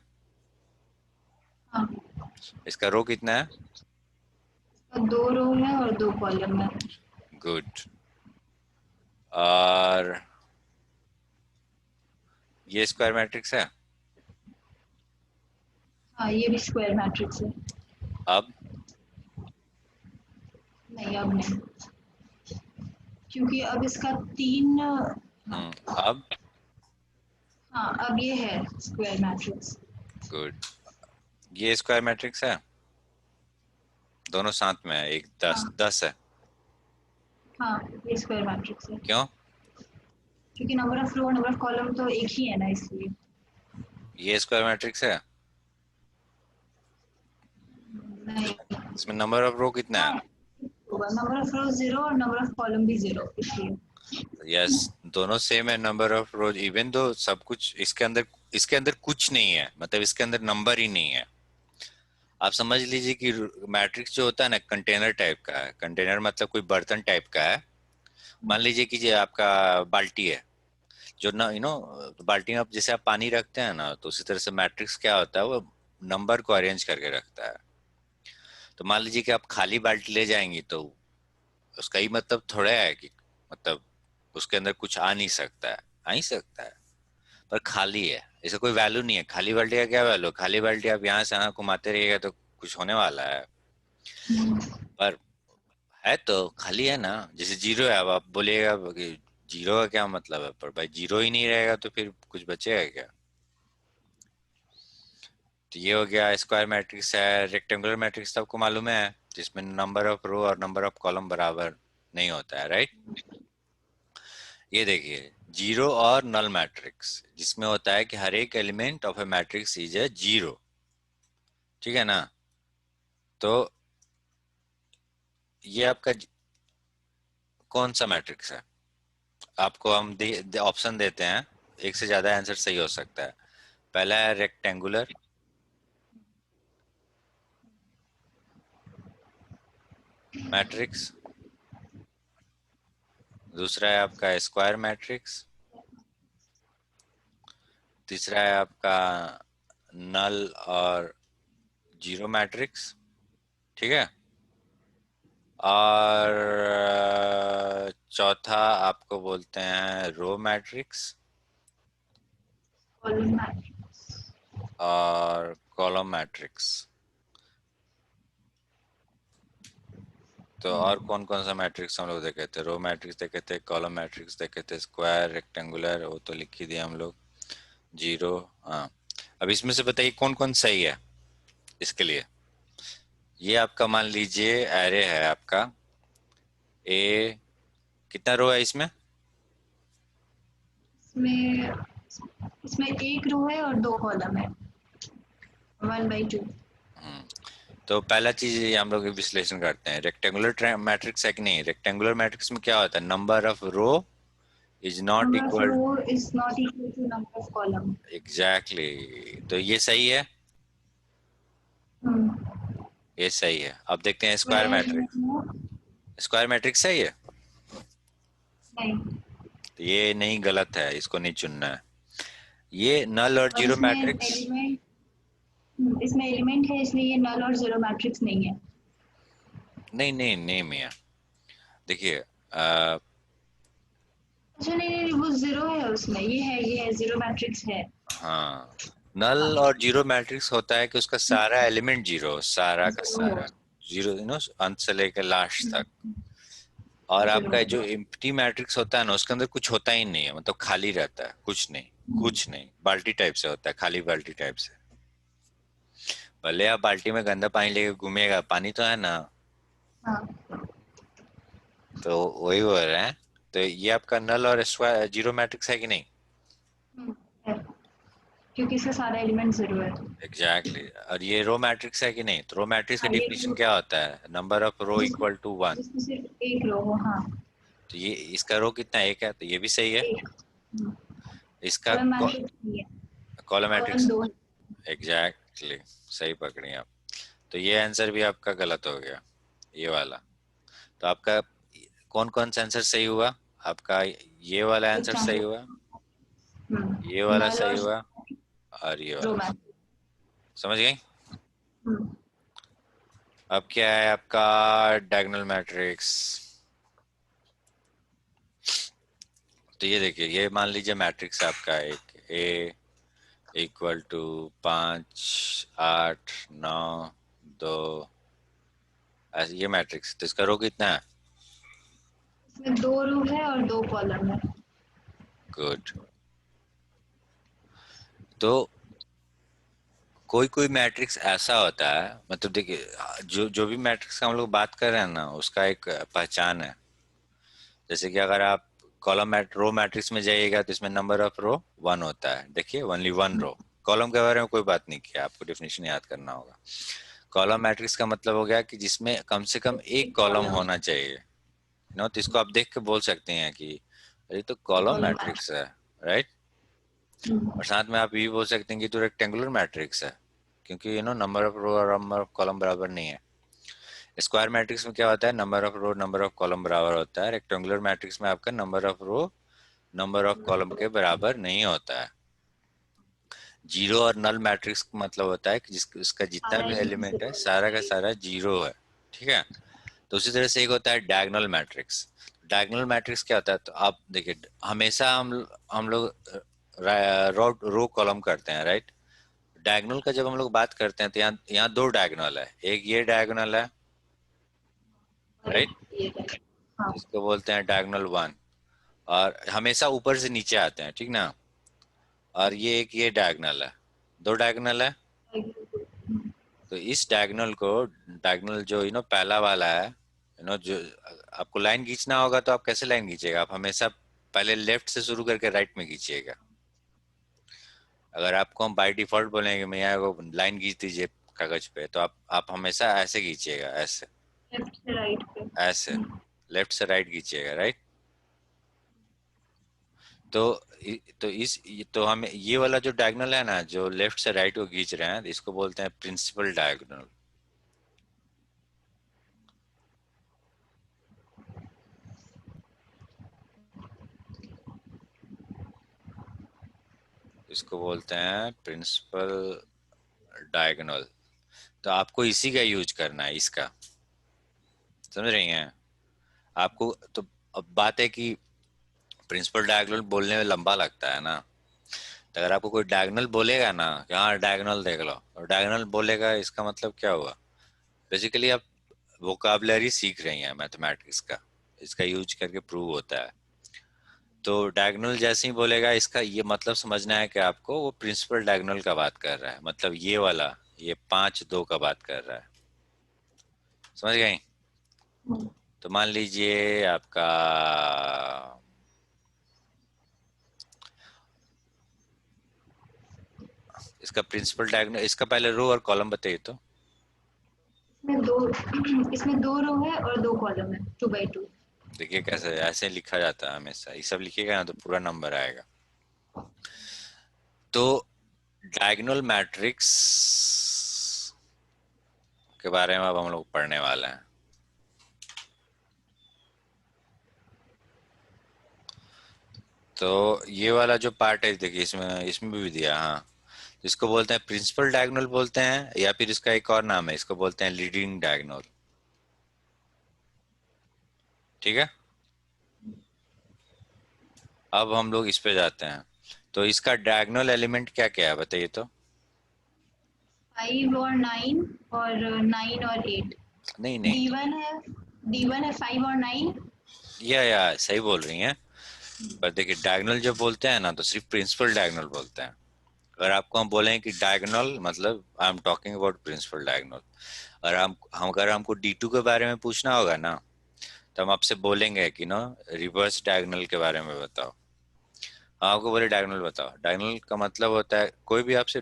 B: हाँ,
A: इसका रो कितना है?
B: इसका दो रो है और दो कॉलम है।
A: गुड। और ये स्क्वायर मैट्रिक्स है।
B: हाँ, ये भी स्क्वायर मैट्रिक्स है।
A: अब
B: नहीं, अब नहीं, क्योंकि अब इसका तीन। हाँ
A: अब
B: हाँ, अब ये है स्क्वायर मैट्रिक्स।
A: गुड। ये स्क्वायर मैट्रिक्स है। दोनों साथ में है, एक दस
B: हाँ
A: दस है।
B: हाँ, ये स्क्वायर मैट्रिक्स है
A: क्यों?
B: क्योंकि number of row number of column तो एक ही है ना, इसलिए।
A: ये स्क्वायर मैट्रिक्स है।
B: नहीं।
A: इसमें नंबर ऑफ रो कितना है?
B: हाँ, होगा नंबर ऑफ रो जीरो और नंबर ऑफ कॉलम भी जीरो, इसलिए।
A: यस, दोनों सेम है number of rose, even though सब कुछ इसके अंदर कुछ नहीं है, मतलब इसके अंदर नंबर ही नहीं है। आप समझ लीजिए कि मैट्रिक्स जो होता है ना, कंटेनर टाइप का है। कंटेनर मतलब कोई बर्तन टाइप का है। मान लीजिए कि ये आपका बाल्टी है, जो ना बाल्टी में आप जैसे आप पानी रखते हैं ना, तो उसी तरह से मैट्रिक्स क्या होता है, वो नंबर को अरेंज करके रखता है। तो मान लीजिए कि आप खाली बाल्टी ले जाएंगी, तो उसका ही मतलब थोड़ा है कि मतलब उसके अंदर कुछ आ नहीं सकता है। आ ही सकता है, पर खाली है, इसका कोई वैल्यू नहीं है। खाली बाल्टी का क्या वैल्यू? खाली बाल्टी आप यहाँ से यहाँ घुमाते रहिएगा तो कुछ होने वाला है? पर है तो खाली है ना। जैसे जीरो है, अब आप बोलिएगा कि जीरो का क्या मतलब है, पर भाई जीरो ही नहीं रहेगा तो फिर कुछ बचेगा क्या? तो ये हो गया स्क्वायर मैट्रिक्स है। रेक्टेंगुलर मैट्रिक्स तो आपको मालूम है, जिसमें नंबर ऑफ रो और नंबर ऑफ कॉलम बराबर नहीं होता है, राइट? ये देखिए जीरो और नल मैट्रिक्स, जिसमें होता है कि हर एक element of A matrix is A zero, ठीक है ना। तो ये आपका कौन सा मैट्रिक्स है? आपको हम ऑप्शन देते हैं, एक से ज्यादा आंसर सही हो सकता है। पहला है रेक्टेंगुलर मैट्रिक्स, दूसरा है आपका स्क्वायर मैट्रिक्स, तीसरा है आपका नल और जीरो मैट्रिक्स, ठीक है। और चौथा आपको बोलते हैं रो मैट्रिक्स
B: कॉलम मैट्रिक्स।
A: और कॉलम मैट्रिक्स। तो और कौन कौन सा मैट्रिक्स हम लोग देखे थे? रो मैट्रिक्स देखे थे, कॉलम मैट्रिक्स देखे थे, स्क्वायर, रेक्टेंगुलर वो तो लिख ही दिया हम लोग, जीरो। हाँ, अब इसमें से बताइए कौन कौन सही है इसके लिए। ये आपका मान लीजिए एरे है आपका ए, कितना रो है इसमें?
B: इसमें इसमें एक रो है और दो कॉलम है, 1/2।
A: तो पहला चीज ये हम लोग विश्लेषण करते हैं, रेक्टेंगुलर मैट्रिक्स है कि नहीं। रेक्टेंगुलर मैट्रिक्स में क्या होता है? Number of row is not
B: number of
A: equal.
B: Row is not equal to number of column.
A: Exactly, तो ये सही है, ये सही है। अब देखते हैं स्क्वायर मैट्रिक्स। स्क्वायर मैट्रिक्स सही है?
B: नहीं,
A: तो ये नहीं, गलत है, इसको नहीं चुनना है। ये नल और
B: और
A: जीरो मैट्रिक्स।
B: इसमें एलिमेंट है, इसलिए ये नल और जीरो मैट्रिक्स नहीं है।
A: नहीं नहीं नहीं मियाँ, देखिए
B: अच्छा, नहीं नहीं, वो जीरो है उसमें, ये है जीरो मैट्रिक्स है।
A: हाँ, नल
B: हाँ,
A: और जीरो मैट्रिक्स होता है कि उसका सारा एलिमेंट जीरो हो, सारा का
B: जीरो हो।
A: सारा जीरो, अंत से लेकर लास्ट तक। और
B: जीरो
A: आपका जो
B: हो।
A: एम्प्टी मैट्रिक्स होता है ना, उसके अंदर कुछ होता ही नहीं है, मतलब खाली रहता है, कुछ नहीं, कुछ नहीं, बाल्टी टाइप से होता है, खाली बाल्टी टाइप से। भले आप बाल्टी में गंदा पानी लेके घूमेगा, पानी तो है ना।
B: हाँ।
A: तो वही हो रहा है। तो ये आपका नल और स्क्वायर जीरो मैट्रिक्स है कि नहीं?
B: है, क्योंकि इसका सारा एलिमेंट जीरो है।
A: Exactly exactly. और ये रो मैट्रिक्स है कि नहीं? तो रो मैट्रिक्स का
B: हाँ, ये
A: डिफिनेशन क्या होता है? नंबर ऑफ रो
B: जिसमें
A: इक्वल टू वन।
B: जिसमें सिर्फ एक रो हो। हाँ,
A: तो ये इसका रो कितना, एक है, तो ये भी सही है।
B: एक।
A: इसका
B: कॉलम मैट्रिक्स नहीं है,
A: कॉलम
B: कॉलम
A: मैट्रिक्स।
B: दो है।
A: एग्जैक्टली, सही पकड़ी आप। तो ये आंसर भी आपका गलत हो गया, ये वाला। तो आपका कौन कौन सा आंसर सही हुआ? आपका ये वाला आंसर सही
B: रेक्टेंगल।
A: हुआ, ये वाला
B: नल
A: सही
B: और
A: हुआ, और ये
B: रो
A: वाला।
B: मैट्रिक्स।
A: समझ गई? अब क्या है आपका डायगोनल मैट्रिक्स। तो ये देखिए, ये मान लीजिए मैट्रिक्स आपका एक ए इक्वल टू 5 8 9 2, ऐसे ये मैट्रिक्स। तो इसका रो कितना है?
B: इसमें दो रो है और दो कॉलम है।
A: गुड। तो कोई कोई मैट्रिक्स ऐसा होता है, मतलब देखिए, जो जो भी मैट्रिक्स का हम लोग बात कर रहे हैं ना, उसका एक पहचान है। जैसे कि अगर आप रो मैट्रिक्स में जाइएगा तो इसमें नंबर ऑफ रो वन होता है, देखिए ओनली वन रो। कॉलम के बारे में कोई बात नहीं किया, आपको डेफिनेशन याद करना होगा। कॉलम मैट्रिक्स का मतलब हो गया कि जिसमें कम से कम एक
B: एक
A: कॉलम
B: कॉलम।
A: होना चाहिए। तो इसको आप देख के बोल सकते हैं कि अरे तो कॉलम
B: कॉलम
A: मैट्रिक्स
B: मैट्रिक्स।
A: है, राइट। और साथ में आप ये भी बोल सकते हैं कि तो रेक्टेंगुलर मैट्रिक्स है, क्योंकि नंबर ऑफ रो और नंबर ऑफ कॉलम बराबर नहीं है। स्क्वायर मैट्रिक्स में क्या होता है? Number of row number of column बराबर होता है। रेक्टेंगुलर मैट्रिक्स में आपका number of row number of column के बराबर नहीं होता है। जीरो और नल मैट्रिक्स का मतलब होता है कि उसका जितना
B: सारा
A: भी
B: एलिमेंट
A: एलिमेंट है
B: जीरो
A: सारा का सारा जीरो है, ठीक है। तो उसी तरह से एक होता है डायगोनल मैट्रिक्स। डायगोनल मैट्रिक्स क्या होता है? तो आप देखिए, हमेशा हम लोग रो रो कॉलम करते हैं, राइट। डायगोनल का जब हम लोग बात करते हैं तो यहाँ यहाँ दो डायगोनल है, एक ये डायगोनल है,
B: और
A: राइट,
B: एक ये है। हाँ।
A: जिसको बोलते हैं डायगोनल वन। और हमेशा ऊपर से नीचे आते हैं, ठीक ना। और ये एक ये डायगोनल है, दो डायगोनल है। तो इस डायगोनल को, डायगोनल जो पहला वाला है, जो आपको लाइन खींचना होगा तो आप कैसे लाइन खींचेगा? आप हमेशा पहले लेफ्ट से शुरू करके राइट में खींचिएगा। अगर आपको हम बाय डिफॉल्ट बोलेंगे भैया को लाइन खींच दीजिए कागज पे, तो आप हमेशा ऐसे खींचिएगा, ऐसे
B: लेफ्ट से राइट पे।
A: ऐसे लेफ्ट से राइट खींचिएगा, राइट। तो तो हमें ये वाला जो डायगोनल है ना, जो लेफ्ट से राइट को खींच रहे हैं, इसको बोलते हैं प्रिंसिपल डायगोनल। इसको बोलते हैं प्रिंसिपल डायगोनल। तो आपको इसी का यूज करना है, इसका, समझ रही हैं आपको। तो अब बात है कि प्रिंसिपल डायगोनल बोलने में लंबा लगता है ना, तो अगर आपको कोई डायगोनल बोलेगा ना कि हाँ डायगोनल देख लो, और डायगोनल बोलेगा, इसका मतलब क्या हुआ, बेसिकली आप वोकाबलरी सीख रही हैं मैथमेटिक्स का, इसका यूज करके प्रूव होता है। तो डायगोनल जैसे ही बोलेगा, इसका ये मतलब समझना है कि आपको वो प्रिंसिपल डायगोनल का बात कर रहा है, मतलब ये वाला, ये 5 2 का बात कर रहा है, समझ गई। तो मान लीजिए आपका इसका प्रिंसिपल डायगोनल, इसका पहले रो और कॉलम बताइए तो।
B: इसमें दो इसमें 2 रो है और 2 कॉलम है, 2 बाई 2।
A: देखिए कैसे ऐसे लिखा जाता है हमेशा, ये सब लिखिएगा ना तो पूरा नंबर आएगा। तो डायगोनल मैट्रिक्स के बारे में अब हम लोग पढ़ने वाले हैं। तो ये वाला जो पार्ट है देखिए, इसमें इसमें भी दिया, हाँ, इसको बोलते हैं प्रिंसिपल डायगोनल बोलते हैं, या फिर इसका एक और नाम है, इसको बोलते हैं लीडिंग डायगोनल। ठीक है, अब हम लोग इस पे जाते हैं। तो इसका डायगोनल एलिमेंट क्या क्या है बताइए तो।
B: 5 और 9 और 9 और 8।
A: नहीं नहीं,
B: D1 है 5 और 9।
A: या सही बोल रही हैं, पर देखिए डायगोनल जब बोलते हैं ना तो सिर्फ प्रिंसिपल डायगोनल बोलते हैं। अगर आपको हम बोलें कि डायगोनल मतलब I am talking about principal diagonal, और हम अगर हमको D2 के बारे में पूछना होगा ना, तो हम आपसे बोलेंगे कि ना रिवर्स डायगोनल के बारे में बताओ। आपको बोले डायगोनल बताओ, डायगोनल का मतलब होता है कोई भी आपसे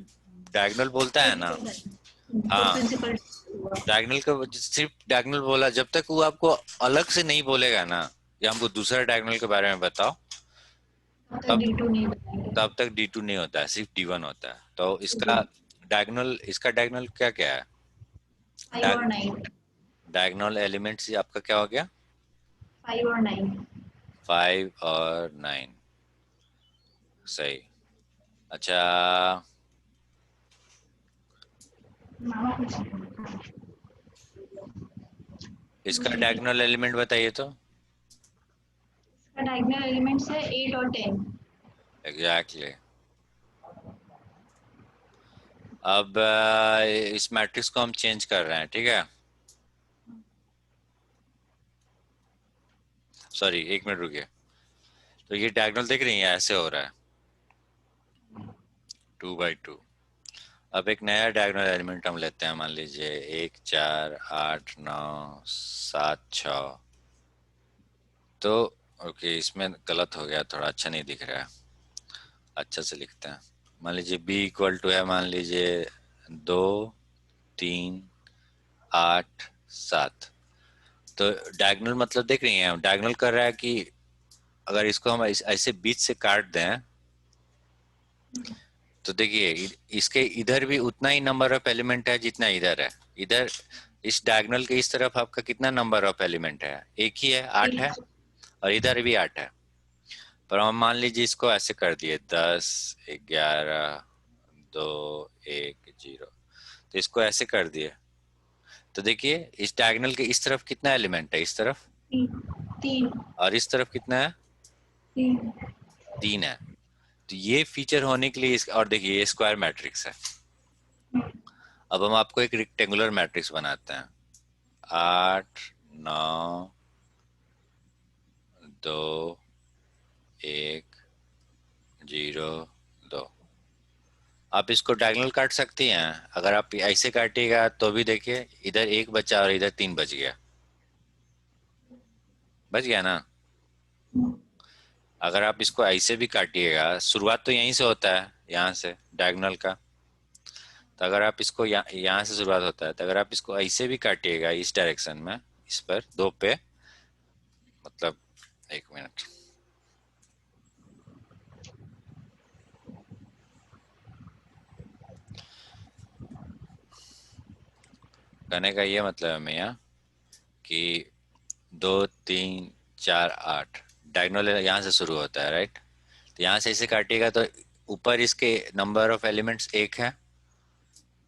A: डायगोनल बोलता है ना,
B: तो
A: हाँ,
B: प्रिंसिपल हुआ।
A: डायगोनल का सिर्फ डायगोनल बोला, जब तक वो आपको अलग से नहीं बोलेगा ना या हमको दूसरा डायगोनल के बारे में बताओ,
B: तब तक
A: तब
B: D2 नहीं बताएंगे।
A: तब तक D2 नहीं होता है, सिर्फ D1 होता है। तो
B: ठीक।
A: इसका डायगोनल क्या क्या है।
B: 5 और 9।
A: डायगोनल एलिमेंट्स आपका क्या हो गया,
B: 5 और 9।
A: 5 और 9, सही। अच्छा,
B: मामा कुछ
A: इसका
B: बोलिए।
A: डायगोनल एलिमेंट बताइए तो।
B: इसका डायगोनल एलिमेंट्स है 8 और 10।
A: Exactly exactly. अब इस मैट्रिक्स को हम चेंज कर रहे हैं, ठीक है। सॉरी, 1 मिनट रुकिए। तो ये डायगोनल देख रही हैं ऐसे हो रहा है, 2 बाई 2। अब एक नया डायगोनल एलिमेंट हम लेते हैं, मान लीजिए 1 4 8 9 7 6। तो ओके, इसमें गलत हो गया, थोड़ा अच्छा नहीं दिख रहा है, अच्छा से लिखते हैं। मान लीजिए B=, है मान लीजिए 2 3 8 7। तो डायगोनल मतलब देख रही हैं, डायगोनल कर रहा है कि अगर इसको हम ऐसे बीच से काट दें, तो देखिए इसके इधर भी उतना ही नंबर ऑफ एलिमेंट है जितना इधर है। इधर इस डायगोनल के इस तरफ आपका कितना नंबर ऑफ एलिमेंट है, एक ही है, 8 है, और इधर भी 8 है। पर हम मान लीजिए इसको ऐसे कर दिए 10 11 2 1 0, तो इसको ऐसे कर दिए। तो देखिए इस डायगोनल के इस तरफ कितना एलिमेंट है, इस तरफ,
B: 3।
A: और इस तरफ कितना है,
B: 3।
A: 3 है। तो ये फीचर होने के लिए और देखिए ये स्क्वायर मैट्रिक्स है। अब हम आपको एक रेक्टेंगुलर मैट्रिक्स बनाते हैं, 8 9 2 1 0 2। आप इसको डायगोनल काट सकती हैं, अगर आप ऐसे काटिएगा तो भी देखिए इधर 1 बचा और इधर 3 बच गया, बच गया ना। अगर आप इसको ऐसे भी काटिएगा, शुरुआत तो यहीं से होता है, यहाँ से डायगोनल का। तो अगर आप इसको यहाँ से शुरुआत होता है, तो अगर आप इसको ऐसे भी काटिएगा इस डायरेक्शन में, इस पर दो पे, मतलब एक मिनट, कहने का ये मतलब है भैया कि 2 3 4 8 डायगोनल यहाँ से शुरू होता है, राइट। तो यहाँ से इसे काटिएगा तो ऊपर इसके नंबर ऑफ एलिमेंट्स एक है,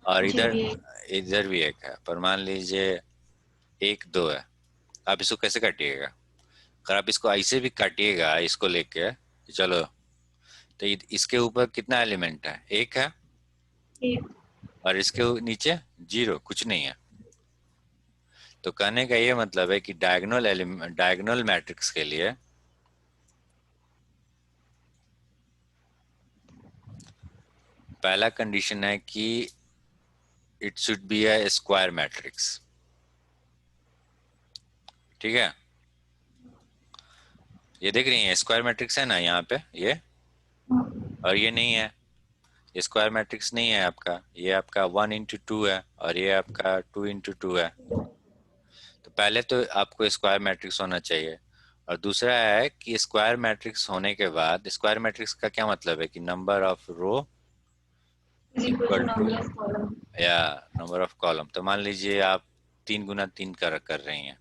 A: और
B: नीचे
A: इधर
B: भी
A: इधर भी एक है, पर मान लीजिए 1 2 है। आप इसको कैसे काटिएगा? अगर आप इसको ऐसे भी काटिएगा, इसको लेके चलो, तो इसके ऊपर कितना एलिमेंट है? एक है,
B: एक।
A: और इसके नीचे जीरो, कुछ नहीं है। तो कहने का ये मतलब है कि डायगोनल एलिमेंट, डायगोनल मैट्रिक्स के लिए पहला कंडीशन है कि it should be a square matrix. ठीक है, ये देख रही हैं स्क्वायर मैट्रिक्स है ना यहाँ पे ये, और ये नहीं है, स्क्वायर मैट्रिक्स नहीं है आपका, ये आपका 1 into 2 है, और ये आपका 2 into 2 है। तो पहले तो आपको स्क्वायर मैट्रिक्स होना चाहिए, और दूसरा है कि स्क्वायर मैट्रिक्स होने के बाद, स्क्वायर मैट्रिक्स का क्या मतलब है कि number of row
B: is equal to
A: equal to,
B: number of column.
A: या नंबर ऑफ कॉलम। तो मान लीजिए आप 3 गुना 3 कर रही हैं,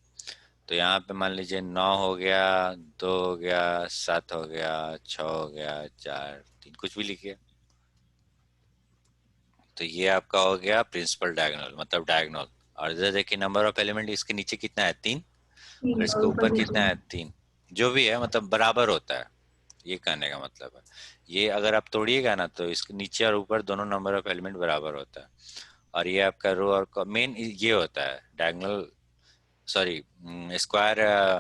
A: तो यहाँ पे मान लीजिए 9 हो गया, 2 हो गया, 7 हो गया, 6 हो गया, 4 3, कुछ भी लिखिए। तो ये आपका हो गया प्रिंसिपल डायगोनल, मतलब डायगोनल। और इधर देखिए नंबर ऑफ एलिमेंट इसके नीचे कितना है? 3। और
B: तीन और
A: इसके
B: ऊपर
A: ऊपर
B: भी
A: कितना
B: तीन।
A: है? 3। जो भी है मतलब बराबर होता है, ये कहने का मतलब है। ये अगर आप तोड़िएगा ना, तो इसके नीचे और ऊपर दोनों नंबर ऑफ एलिमेंट बराबर होता है। और ये आपका रो और मेन ये होता है डायगोनल, सॉरी, स्क्वायर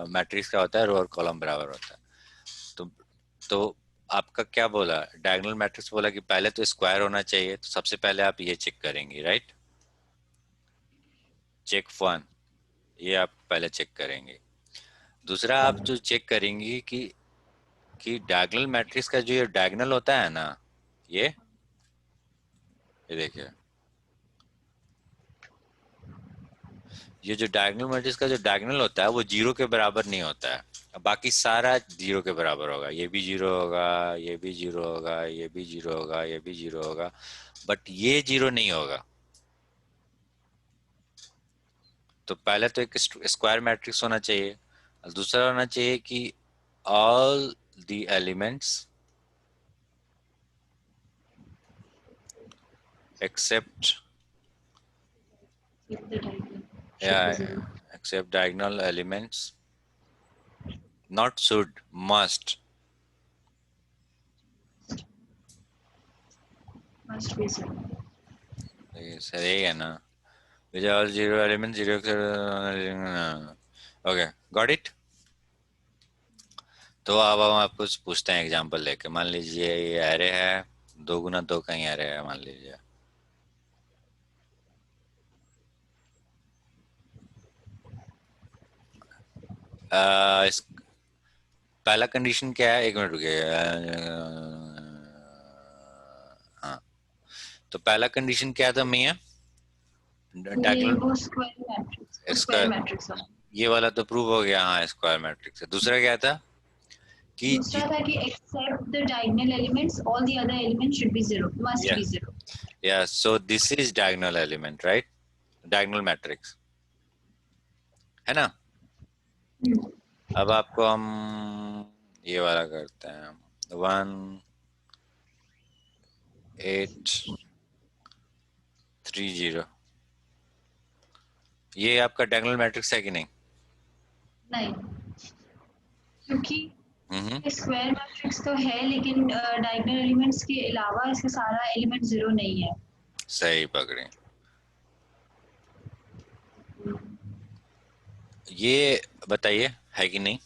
A: मैट्रिक्स का होता है रो और कॉलम बराबर होता है। तो तो आपका क्या बोला, डायगोनल मैट्रिक्स बोला कि पहले तो स्क्वायर होना चाहिए, तो सबसे पहले आप ये चेक करेंगे, राइट। चेक 1, ये आप पहले चेक करेंगे। दूसरा आप जो चेक करेंगे कि डायगोनल मैट्रिक्स का जो ये डायगोनल होता है ना, ये देखिए, ये जो डायगोनल मैट्रिक्स का जो डायगोनल होता है वो जीरो के बराबर नहीं होता है। अब बाकी सारा जीरो के बराबर होगा, ये भी जीरो होगा, ये भी जीरो होगा, ये भी जीरो होगा, ये भी जीरो होगा, बट ये जीरो नहीं होगा। तो पहले तो एक स्क्वायर मैट्रिक्स होना चाहिए, और दूसरा होना चाहिए कि all the elements except,
B: If the diagonal
A: या
B: should be zero.
A: Except diagonal elements, not should, must,
B: Must be zero.
A: सही है ना, which all zero element zero, okay, got it. तो अब हम आपको पूछते हैं एग्जांपल लेके, मान लीजिए ये एरे है, 2 गुना 2 का ही एरे है मान लीजिए। इस पहला कंडीशन क्या है, एक मिनट रुकिए, हाँ, तो पहला कंडीशन क्या था मियाँ?
B: ये
A: डायगोनल
B: वो स्क्वायर मैट्रिक्स, वो स्क्वायर
A: स्क्वायर,
B: मैट्रिक्स है।
A: ये वाला तो प्रूव हो गया, हाँ स्क्वायर मैट्रिक्स है। दूसरा क्या था कि
B: दूसरा था कि except the diagonal elements all the other elements should be zero, must
A: या
B: बी जीरो।
A: या so this is diagonal element, right, diagonal matrix, है ना। अब आपको हम ये वाला करते हैं, 1 8 3 0, ये आपका डायगोनल मैट्रिक्स है कि नहीं?
B: नहीं, क्योंकि
A: हम्म,
B: स्क्वायर मैट्रिक्स तो है लेकिन डायगोनल एलिमेंट्स के अलावा इसके सारा एलिमेंट जीरो नहीं है।
A: सही पकड़े। ये बताइए है कि नहीं?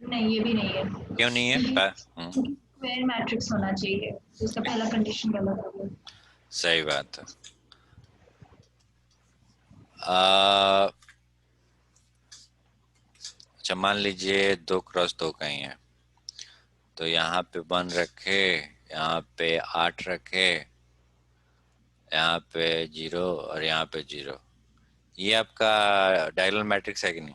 B: नहीं, ये भी नहीं है,
A: क्यों नहीं है?
B: क्योंकि स्क्वायर मैट्रिक्स होना चाहिए, तो इसका पहला कंडीशन गलत हो गया।
A: सही बात है। आ, अच्छा मान लीजिए 2 क्रॉस 2 का ही है, तो यहाँ पे 1 रखे, यहाँ पे 8 रखे, यहाँ पे 0 और यहाँ पे 0। ये आपका डायगोनल मैट्रिक्स है कि नहीं?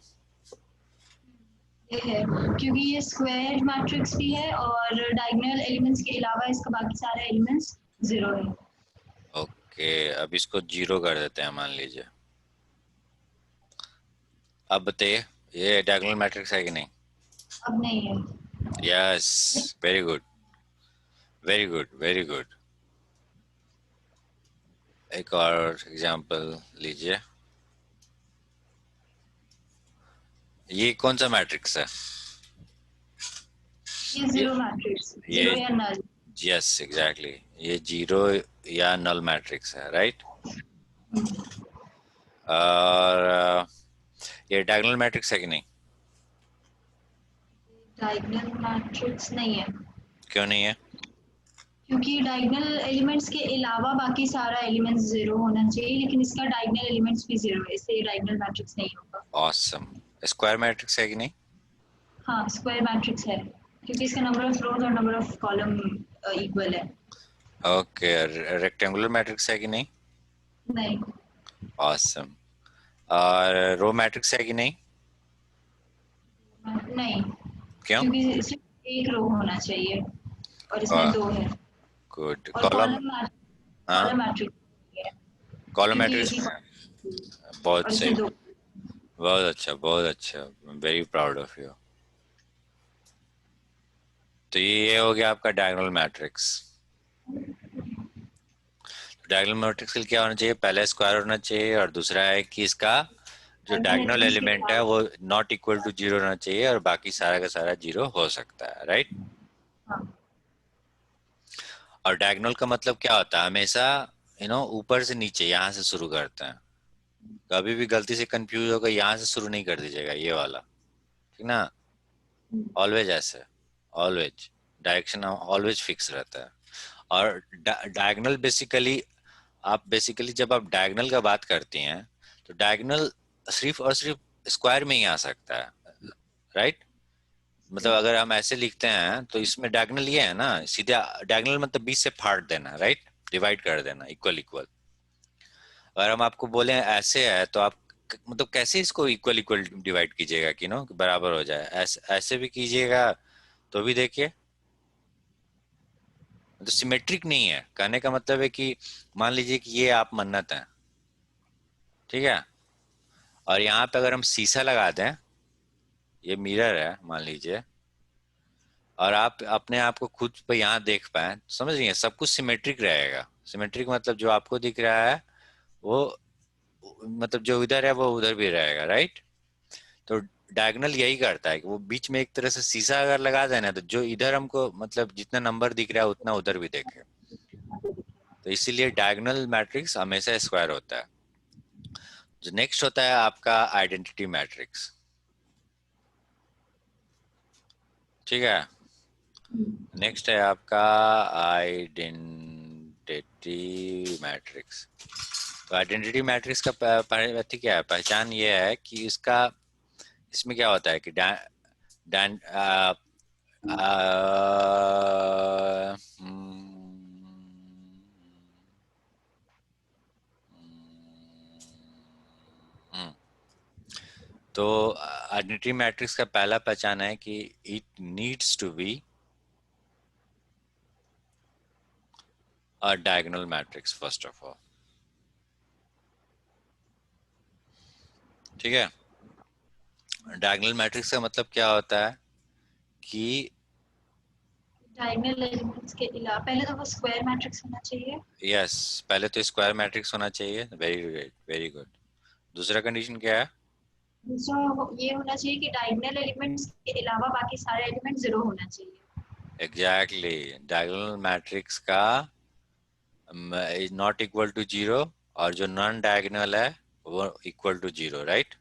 B: ये है, क्योंकि ये स्क्वायर मैट्रिक्स भी है और डायगोनल एलिमेंट्स के अलावा इसका बाकी सारे एलिमेंट्स जीरो है।
A: ओके, अब इसको 0 कर देते हैं मान लीजिए। अब बताइए ये डायगोनल मैट्रिक्स है कि नहीं?
B: अब नहीं है।
A: Yes, very good, very good, very good. एक और एग्जांपल लीजिए। ये कौन सा मैट्रिक्स है?
B: ये जीरो मैट्रिक्स,
A: ये
B: जीरो या नल।
A: यस एग्जैक्टली, ये 0 या नल मैट्रिक्स है, राइट? और ये डायगोनल मैट्रिक्स है कि नहीं?
B: डायगोनल मैट्रिक्स नहीं है,
A: क्यों नहीं है?
B: क्योंकि डायगोनल एलिमेंट्स के अलावा बाकी सारा एलिमेंट्स जीरो होना चाहिए, लेकिन इसका डायगोनल एलिमेंट्स भी जीरो है, इससे डायगोनल मैट्रिक्स नहीं होगा।
A: ऑसम। स्क्वायर मैट्रिक्स है कि नहीं?
B: हाँ, स्क्वायर मैट्रिक्स है, क्योंकि इसका नंबर ऑफ रोज और नंबर ऑफ कॉलम इक्वल है।
A: ओके, रेक्टेंगुलर मैट्रिक्स है कि नहीं?
B: नहीं।
A: ऑसम। और रो मैट्रिक्स है कि नहीं?
B: नहीं,
A: क्यों?
B: क्योंकि सिर्फ एक रो होना चाहिए और इसमें दो है।
A: गुड।
B: और
A: कॉलम? हाँ,
B: कॉलम मैट्रिक्स है,
A: कॉलम
B: क्योंकि एक
A: मैट्रिक्स।
B: ही column है,
A: बहुत
B: और
A: सही,
B: इसमें दो।
A: बहुत अच्छा, बहुत अच्छा, वेरी प्राउड ऑफ यू। तो ये हो गया आपका डायगोनल मैट्रिक्स। डायगोनल मैट्रिक्स के लिए क्या होना चाहिए? पहले स्क्वायर होना चाहिए, और दूसरा है कि इसका जो
B: डायगोनल
A: डायगोनल
B: एलिमेंट्स के
A: एलिमेंट है
B: अलावा।
A: वो नॉट इक्वल टू 0 होना चाहिए, और बाकी सारा का सारा 0 हो सकता है, राइट?
B: हाँ।
A: और डायगोनल का मतलब क्या होता है? हमेशा ऊपर से नीचे, यहाँ से शुरू करते हैं। कभी भी गलती से कंफ्यूज होकर यहाँ से शुरू नहीं कर दीजिएगा, ये वाला, ठीक ना? ऑलवेज ऐसे, ऑलवेज डायरेक्शन ऑलवेज फिक्स रहता है। और डायगोनल बेसिकली, आप बेसिकली जब आप डायगोनल का बात करती हैं, तो डायगोनल सिर्फ और सिर्फ स्क्वायर में ही आ सकता है, राइट? मतलब अगर हम ऐसे लिखते हैं तो इसमें डायगोनल ये है ना, सीधा डायगोनल मतलब बीच से फाड़ देना, राइट? डिवाइड कर देना, इक्वल इक्वल। अगर हम आपको बोले ऐसे है तो आप मतलब कैसे इसको इक्वल इक्वल डिवाइड कीजिएगा कि बराबर हो जाए? ऐसे ऐसे भी कीजिएगा तो भी देखिए, तो सिमेट्रिक नहीं है। कहने का मतलब है कि मान लीजिए कि ये आप मन्नत है, ठीक है, और यहाँ पे अगर हम शीशा लगा दें, ये मिरर है मान लीजिए, और आप अपने आप को खुद पे यहाँ देख पाए, समझ रही हैं? सब कुछ सिमेट्रिक रहेगा। सिमेट्रिक मतलब जो आपको दिख रहा है वो, मतलब जो इधर है वो उधर भी रहेगा, राइट? तो डायगोनल यही करता है कि वो बीच में एक तरह से शीशा अगर लगा देना, तो जो इधर हमको मतलब जितना नंबर दिख रहा है उतना उधर भी देखे। तो इसीलिए डायगोनल मैट्रिक्स हमेशा स्क्वायर होता है। जो नेक्स्ट होता है आपका आइडेंटिटी मैट्रिक्स, ठीक है? नेक्स्ट है आपका आइडेंटिटी मैट्रिक्स। तो आइडेंटिटी मैट्रिक्स का अथी क्या है, पहचान ये है कि इसका, इसमें क्या होता है कि डैन तो आइडेंटिटी मैट्रिक्स का पहला पहचान है कि it needs to be a diagonal matrix first of all, ठीक है? डायगोनल मैट्रिक्स का मतलब क्या होता है कि
B: डायगोनल एलिमेंट्स के अलावा पहले तो वो स्क्वायर मैट्रिक्स होना चाहिए।
A: यस, पहले तो स्क्वायर मैट्रिक्स होना चाहिए, वेरी गुड, वेरी गुड। दूसरा कंडीशन क्या है?
B: दूसरा ये होना चाहिए कि डायगोनल एलिमेंट्स के अलावा बाकी सारे एलिमेंट जीरो होना चाहिए।
A: एग्जैक्टली, डायगोनल मैट्रिक्स का इज नॉट इक्वल टू 0, और जो नॉन डायगोनल है वो इक्वल टू 0, राइट?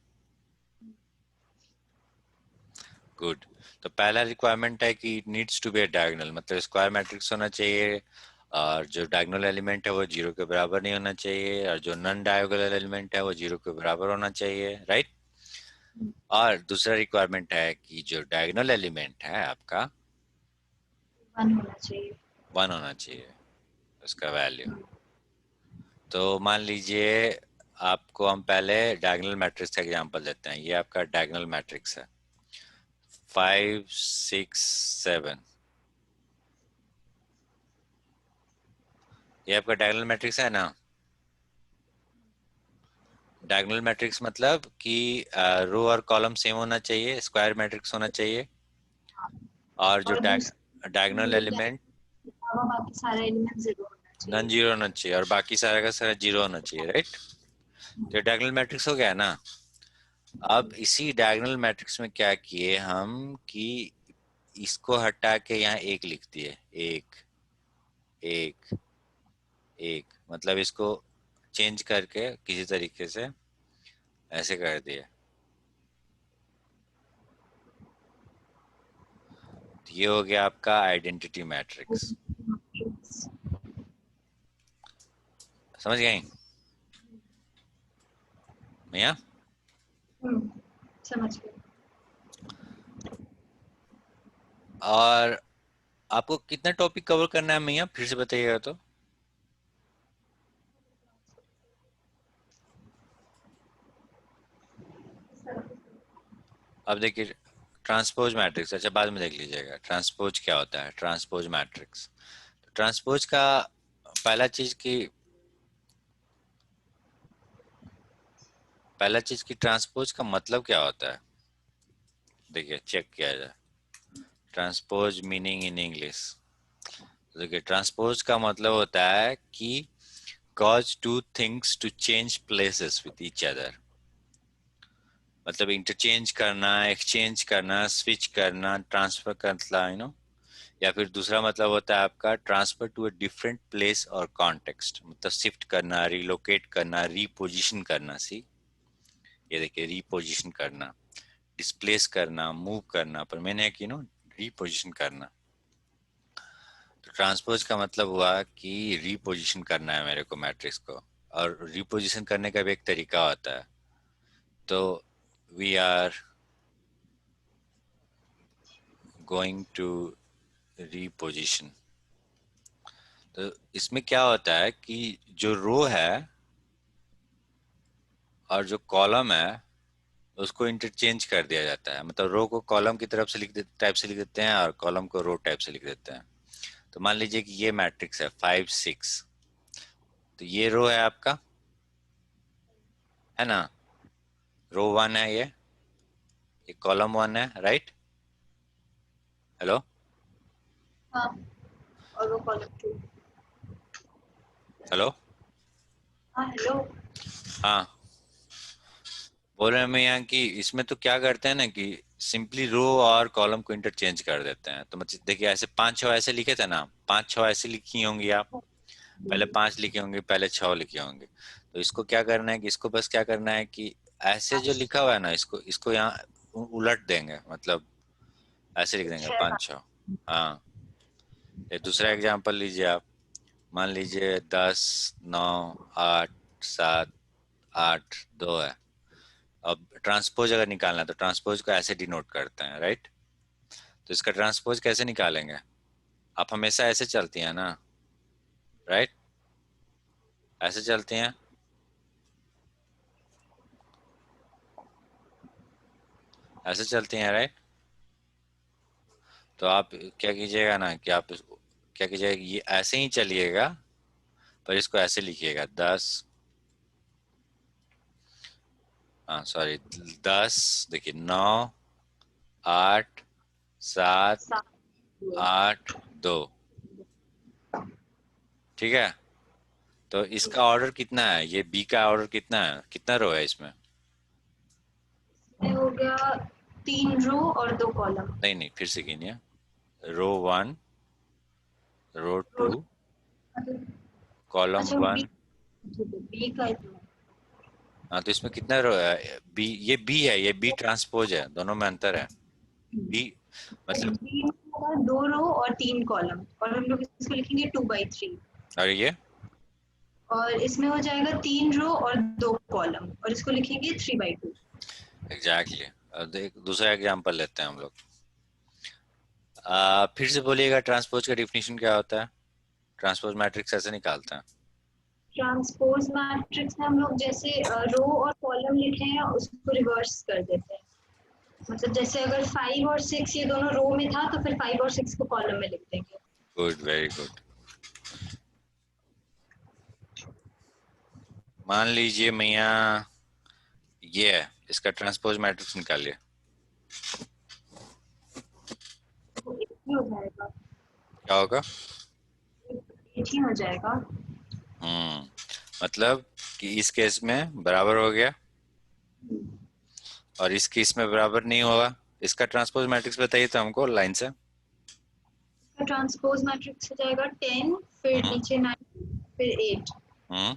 A: गुड। तो पहला रिक्वायरमेंट है कि it needs to be a diagonal, मतलब स्क्वायर मैट्रिक्स होना चाहिए, और जो डायगोनल एलिमेंट है वो 0 के बराबर नहीं होना चाहिए, और जो नॉन डायगोनल एलिमेंट है वो 0 के बराबर होना चाहिए, राइट? और दूसरा रिक्वायरमेंट है कि जो डायगोनल एलिमेंट है आपका
B: 1 होना चाहिए।
A: 1 होना चाहिए उसका वैल्यू। तो मान लीजिए आपको हम पहले डायगोनल मैट्रिक्स का एग्जांपल देते हैं। ये आपका डायगोनल मैट्रिक्स है 5 6 7। ये आपका डायगोनल मैट्रिक्स है ना। डायगोनल मैट्रिक्स मतलब कि रो और कॉलम सेम होना चाहिए, स्क्वायर मैट्रिक्स होना चाहिए, और जो
B: और
A: डायगोनल
B: दूसरी
A: एलिमेंट
B: अलावा बाकी सारे एलिमेंट 0 होना
A: नॉन
B: चाहिए।
A: जीरो होना चाहिए और बाकी सारा का सारा जीरो होना चाहिए, राइट। तो डायगोनल मैट्रिक्स हो गया ना। अब इसी डायगोनल मैट्रिक्स में क्या किए हम कि इसको हटा के यहाँ एक लिख दिए, एक एक एक, मतलब इसको चेंज करके किसी तरीके से ऐसे कर दिए। ये हो गया आपका आइडेंटिटी मैट्रिक्स। समझ गए भैया।
B: समझ गए।
A: और आपको कितना टॉपिक कवर करना है भैया, फिर से बताइएगा तो। अब देखिए ट्रांसपोज मैट्रिक्स, अच्छा बाद में देख लीजिएगा ट्रांसपोज क्या होता है। ट्रांसपोज मैट्रिक्स, ट्रांसपोज का पहला चीज की ट्रांसपोज का मतलब क्या होता है। देखिए चेक किया जाए ट्रांसपोज मीनिंग इन इंग्लिश। देखिए ट्रांसपोज का मतलब होता है कि cause two things to change places with each other। मतलब इंटरचेंज करना, एक्सचेंज करना, स्विच करना, ट्रांसफर करना, या फिर दूसरा मतलब होता है आपका transfer to a different place और कॉन्टेक्स्ट, मतलब शिफ्ट करना, रिलोकेट करना, रीपोजिशन करना। सी ये देखिए रीपोजिशन करना, डिस्प्लेस करना, मूव करना, पर मैंने कि रीपोजिशन करना। तो ट्रांसपोज का मतलब हुआ कि रीपोजिशन करना है मेरे को मैट्रिक्स को, और रीपोजिशन करने का भी एक तरीका होता है। तो we are going to reposition. तो इसमें क्या होता है कि जो रो है और जो कॉलम है उसको इंटरचेंज कर दिया जाता है। मतलब रो को कॉलम की तरफ से टाइप से लिख देते हैं और कॉलम को रो टाइप से लिख देते हैं। तो मान लीजिए कि ये मैट्रिक्स है 5 6, तो ये रो है आपका, है ना। रो 1 है ये कॉलम 1 है, राइट। हेलो।
B: हाँ, और वो कॉलम 2।
A: हेलो।
B: हाँ, हेलो।
A: हाँ, बोल रहे हैं मैं यहाँ कि इसमें तो क्या करते हैं ना कि सिंपली रो और कॉलम को इंटरचेंज कर देते हैं। तो मतलब देखिए ऐसे 5 6 ऐसे लिखे थे ना, 5 6 ऐसे लिखी होंगी आप। पहले 5 लिखे होंगे, पहले 6 लिखे होंगे। तो इसको क्या करना है कि इसको बस क्या करना है कि ऐसे जो लिखा हुआ है ना इसको इसको यहाँ उलट देंगे, मतलब ऐसे लिख देंगे
B: छह
A: 5 6। हाँ, ये दूसरा एग्जांपल लीजिए आप। मान लीजिए 10 9 8 7 8 2 है। अब ट्रांसपोज अगर निकालना है तो ट्रांसपोज को ऐसे डिनोट करते हैं, राइट। तो इसका ट्रांसपोज कैसे निकालेंगे, आप हमेशा ऐसे चलती हैं ना, राइट, ऐसे चलती हैं, ऐसे चलती हैं, राइट। तो आप क्या कीजिएगा ना कि आप क्या कीजिएगा, ये ऐसे ही चलिएगा पर इसको ऐसे लिखिएगा 10, हाँ सॉरी 10, देखिए 9 8 7
B: 7 2।
A: 8 2, ठीक है। तो इसका ऑर्डर कितना है, ये बी का ऑर्डर कितना है, कितना रो है इसमें।
B: ये हो गया 3 रो और 2 कॉलम।
A: नहीं नहीं, फिर से गिनिए। रो 1, रो 2,
B: रो
A: कॉलम
B: अच्छा,
A: 1।
B: बी का इतना।
A: हाँ, तो इसमें कितना रो है, बी, ये बी है, ये बी ट्रांसपोज है, दोनों में अंतर है। बी मतलब,
B: बी में होगा 2 रो और 3 कॉलम, और हम लोग इसको लिखेंगे 2/3।
A: और ये
B: और इसमें हो जाएगा 3 रो और 2 कॉलम, और इसको लिखेंगे 3/2।
A: एग्जैक्टली। दूसरा एग्जांपल लेते हैं हम लोग। फिर से बोलिएगा, ट्रांसपोज का डिफिनीशन क्या होता है? ट्रांसपोज मैट्रिक्स ऐसे निकालते हैं।
B: ट्रांसपोज मैट्रिक्स में हम लोग जैसे रो और कॉलम लिखे हैं उसको रिवर्स कर देते हैं। मतलब जैसे अगर 5 और 6 ये दोनों रो में था तो फिर 5 और 6 को कॉलम में लिख देंगे।
A: Good, very good. मान लीजिए मैया ये है, इसका ट्रांसपोज मैट्रिक्स निकालिए।
B: तो एक ही हो जाएगा।
A: क्या होगा?
B: एक ही हो जाएगा।
A: मतलब कि इस केस में बराबर हो गया और इस केस में बराबर नहीं होगा। इसका ट्रांसपोज मैट्रिक्स बताइए तो हमको लाइन से।
B: तो ट्रांसपोज मैट्रिक्स हो जाएगा 10 फिर
A: हम्म
B: नीचे 9 फिर 8
A: हम्म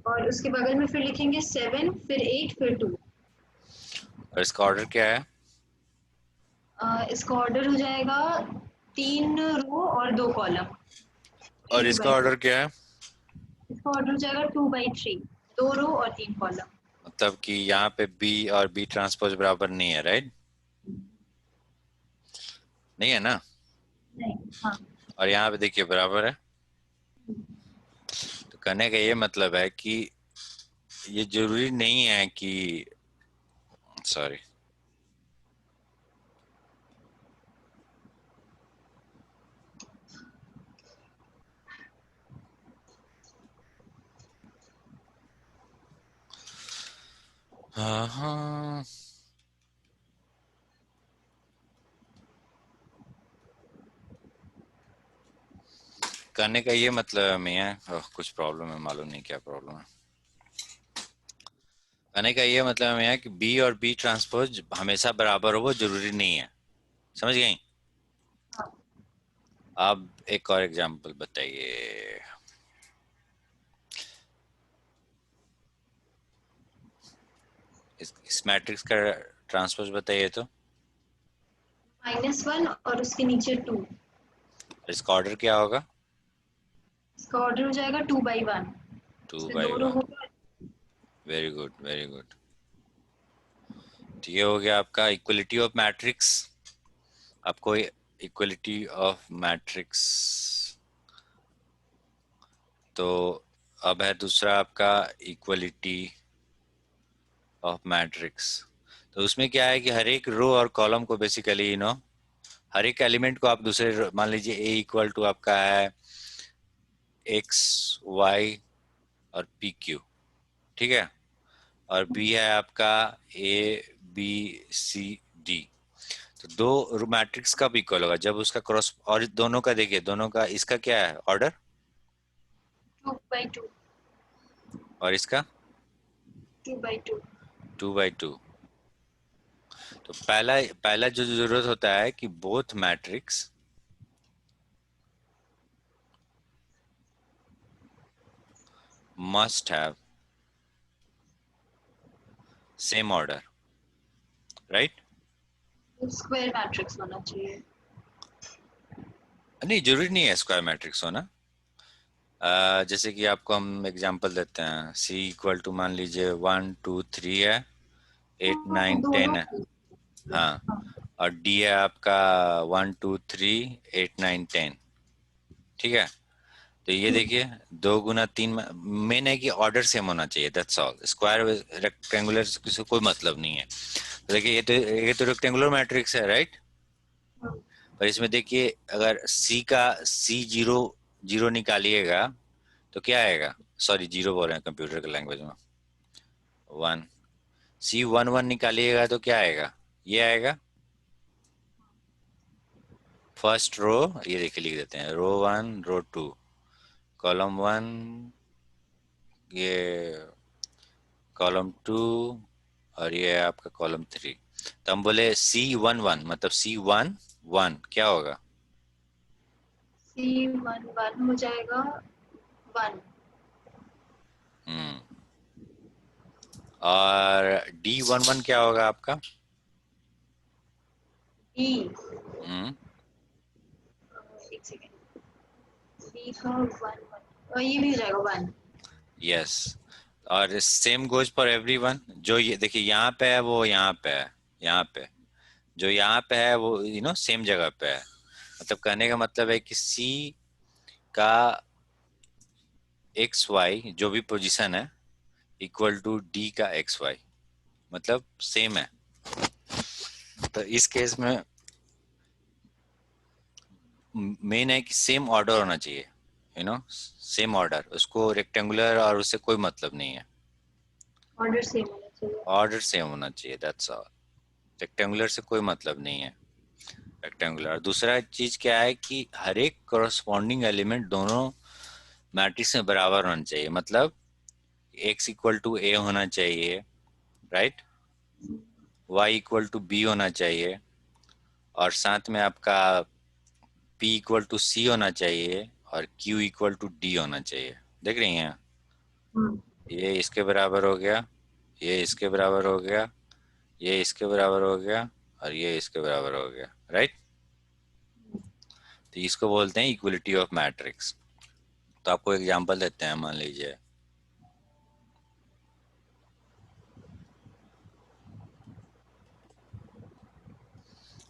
B: और उसके बगल में फिर लिखेंगे 7 फिर 8 फिर 2।
A: और इसका ऑर्डर क्या है?
B: इसका ऑर्डर हो जाएगा 3 रो और 2 कॉलम।
A: और
B: 3
A: इसका
B: बाई
A: ऑर्डर क्या है?
B: इसका ऑर्डर हो जाएगा 2 बाई 3। 2 रो और 3 कॉलम।
A: मतलब कि यहाँ पे बी और बी ट्रांसपोज बराबर नहीं है, राइट? नहीं है ना?
B: नहीं। हाँ।
A: और यहाँ पे देखिए बराबर है। तो कहने का ये मतलब है कि ये जरूरी नहीं है कि, सॉरी, हाँ हाँ, कहने का ये मतलब है मियाँ, कुछ प्रॉब्लम है, मालूम नहीं क्या प्रॉब्लम है। कहने का ये मतलब है मियाँ कि बी और बी ट्रांसपोज हमेशा बराबर हो वो जरूरी नहीं है। समझ गई?
B: हाँ।
A: अब एक और एग्जांपल बताइए। इस मैट्रिक्स का ट्रांसपोज बताइए तो।
B: -1 और उसके नीचे 2।
A: इसका ऑर्डर क्या होगा?
B: इसका ऑर्डर हो जाएगा 2 बाई 1।
A: टू
B: इसमें
A: बाई
B: 2 रो
A: वन
B: होगा।
A: Very good, very good. तो ये हो गया आपका इक्वलिटी ऑफ मैट्रिक्स। आपको इक्वलिटी ऑफ मैट्रिक्स, तो अब है दूसरा आपका इक्वलिटी ऑफ मैट्रिक्स। तो उसमें क्या है कि हर एक रो और कॉलम को बेसिकली हर एक एलिमेंट को आप दूसरे, मान लीजिए ए इक्वल टू आपका है एक्स वाई और पी क्यू, ठीक है? और बी है आपका ए बी सी डी। तो दो मैट्रिक्स कब इक्वल होगा? जब उसका क्रॉस, और दोनों का देखिए, दोनों का इसका क्या है ऑर्डर?
B: 2 बाई 2।
A: और इसका
B: 2 बाई 2।
A: 2 बाई 2। तो पहला पहला जो जरूरत होता है कि both matrix must have same order, right?
B: Square matrix होना चाहिए।
A: नहीं, जरूरी नहीं है स्क्वायर मैट्रिक्स होना। जैसे कि आपको हम एग्जांपल देते हैं, सी इक्वल टू मान लीजिए 1 2 3 है, 8 9 10
B: दोनों।
A: है। हाँ।
B: हाँ।
A: और डी है आपका 1 2 3 8 9 10, ठीक है? तो ये देखिए, 2 गुना 3, मेन है कि ऑर्डर सेम होना चाहिए, दैट्स ऑल। स्क्वायर रेक्टेंगुलर से किसी को कोई मतलब नहीं है। तो देखिए, ये तो रेक्टेंगुलर मैट्रिक्स है, राइट? पर इसमें देखिए, अगर सी जीरो जीरो निकालिएगा तो क्या आएगा? सॉरी, जीरो बोल रहे हैं कंप्यूटर के लैंग्वेज में। 1, सी 1 1 निकालिएगा तो क्या आएगा? ये आएगा फर्स्ट रो। ये देखिए, लिख देते हैं, रो 1 रो 2, कॉलम 1, ये कॉलम 2, और ये है आपका कॉलम 3। तो हम बोले सी 1 1 मतलब सी 1 1 क्या होगा?
B: C11 हो जाएगा 1।
A: हम्म। और D11 क्या होगा आपका?
B: बी।
A: हम्म।
B: एक सेकेंड। बी का 1 1 और ये भी हो जाएगा 1।
A: यस। और सेम गोज फॉर एवरीवन। जो ये देखिए यहाँ पे है वो यहाँ पे है, यहाँ पे जो यहाँ पे है वो सेम जगह पे है। मतलब कहने का मतलब है कि सी का एक्स वाई जो भी पोजीशन है इक्वल टू डी का एक्स वाई, मतलब सेम है। तो इस केस में मेन है कि सेम ऑर्डर होना चाहिए, सेम ऑर्डर। उसको रेक्टेंगुलर और उससे कोई मतलब नहीं है,
B: ऑर्डर सेम होना चाहिए।
A: ऑर्डर सेम होना चाहिए, दैट्स ऑल। रेक्टेंगुलर से कोई मतलब नहीं है, रेक्टेंगुलर। दूसरा चीज क्या है कि हर एक करस्पॉन्डिंग एलिमेंट दोनों मैट्रिक्स में बराबर होना चाहिए। मतलब x इक्वल टू ए होना चाहिए, right, y equal to B होना चाहिए, और साथ में आपका p इक्वल टू सी होना चाहिए, और q इक्वल टू डी होना चाहिए। देख रही हैं,
B: हम्म।
A: ये इसके बराबर हो गया, ये इसके बराबर हो गया, ये इसके बराबर हो गया, और ये इसके बराबर हो गया, राइट। तो इसको बोलते हैं इक्वलिटी ऑफ मैट्रिक्स। तो आपको एग्जांपल देते हैं, मान लीजिए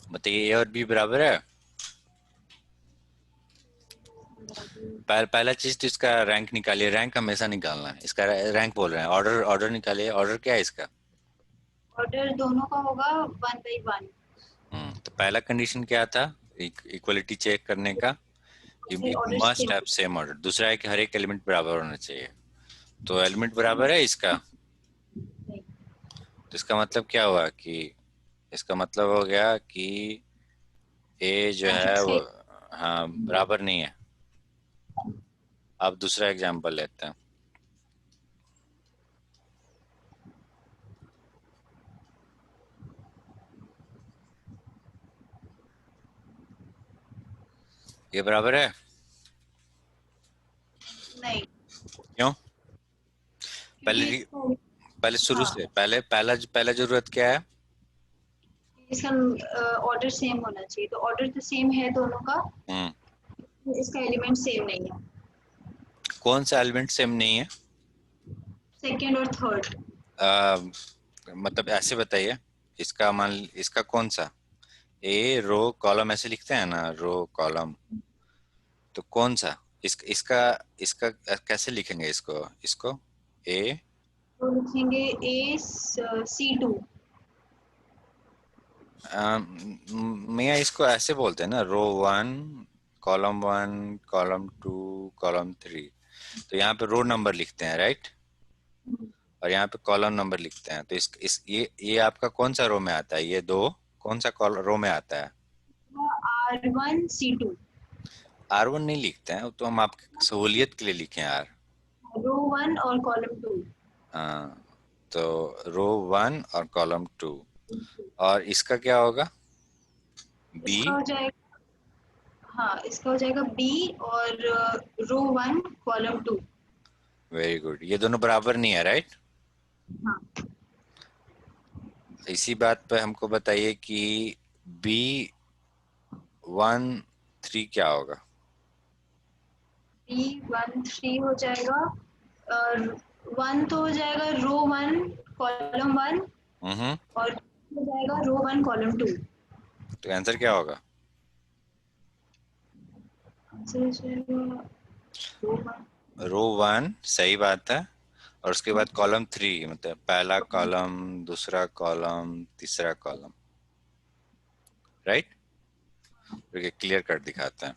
A: बताइए, ए और बी बराबर है। पहला चीज तो इसका रैंक निकालिए, रैंक हमेशा निकालना है। इसका रैंक बोल रहे हैं, ऑर्डर ऑर्डर निकालिए, ऑर्डर क्या है इसका।
B: ऑर्डर दोनों का होगा 1/1।
A: तो पहला कंडीशन क्या था इक्वलिटी चेक करने का,
B: फिर order
A: must
B: same.
A: Have same order. दूसरा है कि हर एक एलिमेंट बराबर होना चाहिए। तो एलिमेंट बराबर है इसका,
B: नहीं।
A: तो इसका मतलब क्या हुआ कि इसका मतलब हो गया कि ए जो है
B: मैट्रिक्स का
A: वो, हाँ, बराबर नहीं है। अब दूसरा एग्जांपल लेते हैं। ये बराबर है,
B: नहीं,
A: क्यों।
B: क्योंकि
A: पहले
B: इसका
A: पहले शुरू
B: हाँ,
A: से पहले पहला पहला जरूरत क्या है।
B: इसका ऑर्डर सेम होना चाहिए। तो ऑर्डर तो सेम है दोनों का,
A: हम्म
B: तो इसका एलिमेंट सेम नहीं है।
A: कौन सा एलिमेंट सेम नहीं है।
B: सेकंड और थर्ड।
A: आ, मतलब ऐसे बताइए, इसका मान, इसका कौन सा, ए रो कॉलम ऐसे लिखते हैं ना, रो कॉलम। तो कौन सा, इसका इसका कैसे लिखेंगे इसको, इसको ए,
B: तो लिखेंगे A C2।
A: मैं इसको ऐसे बोलते हैं ना, row one column two column three. तो यहाँ पे रो नंबर लिखते हैं, राइट, और यहाँ पे कॉलम नंबर लिखते हैं। तो इस ये आपका कौन सा रो में आता है, ये दो कौन सा रो में आता है।
B: R1C2।
A: आर वन नहीं लिखते हैं, वो तो हम आपकी सहूलियत के लिए लिखे हैं यार।
B: रो 1 और कॉलम 2।
A: हाँ, तो रो वन और कॉलम टू, और इसका क्या होगा, बी।
B: इसका हो जाएगा, हाँ, इसका हो जाएगा B और रो 1 कॉलम 2।
A: वेरी गुड, ये दोनों बराबर नहीं है, राइट।
B: हाँ,
A: इसी बात पे हमको बताइए कि बी वन थ्री क्या होगा।
B: B13 हो जाएगा, और 1 तो हो जाएगा रो 1 कॉलम 1,
A: हम्म
B: और हो जाएगा रो 1 कॉलम 2।
A: तो आंसर क्या होगा।
B: आंसर हो जाएगा रो 1।
A: रो वन सही बात है, और उसके बाद कॉलम थ्री, मतलब पहला कॉलम, दूसरा कॉलम, तीसरा कॉलम, राइट। ठीक, क्लियर कर दिखाते हैं।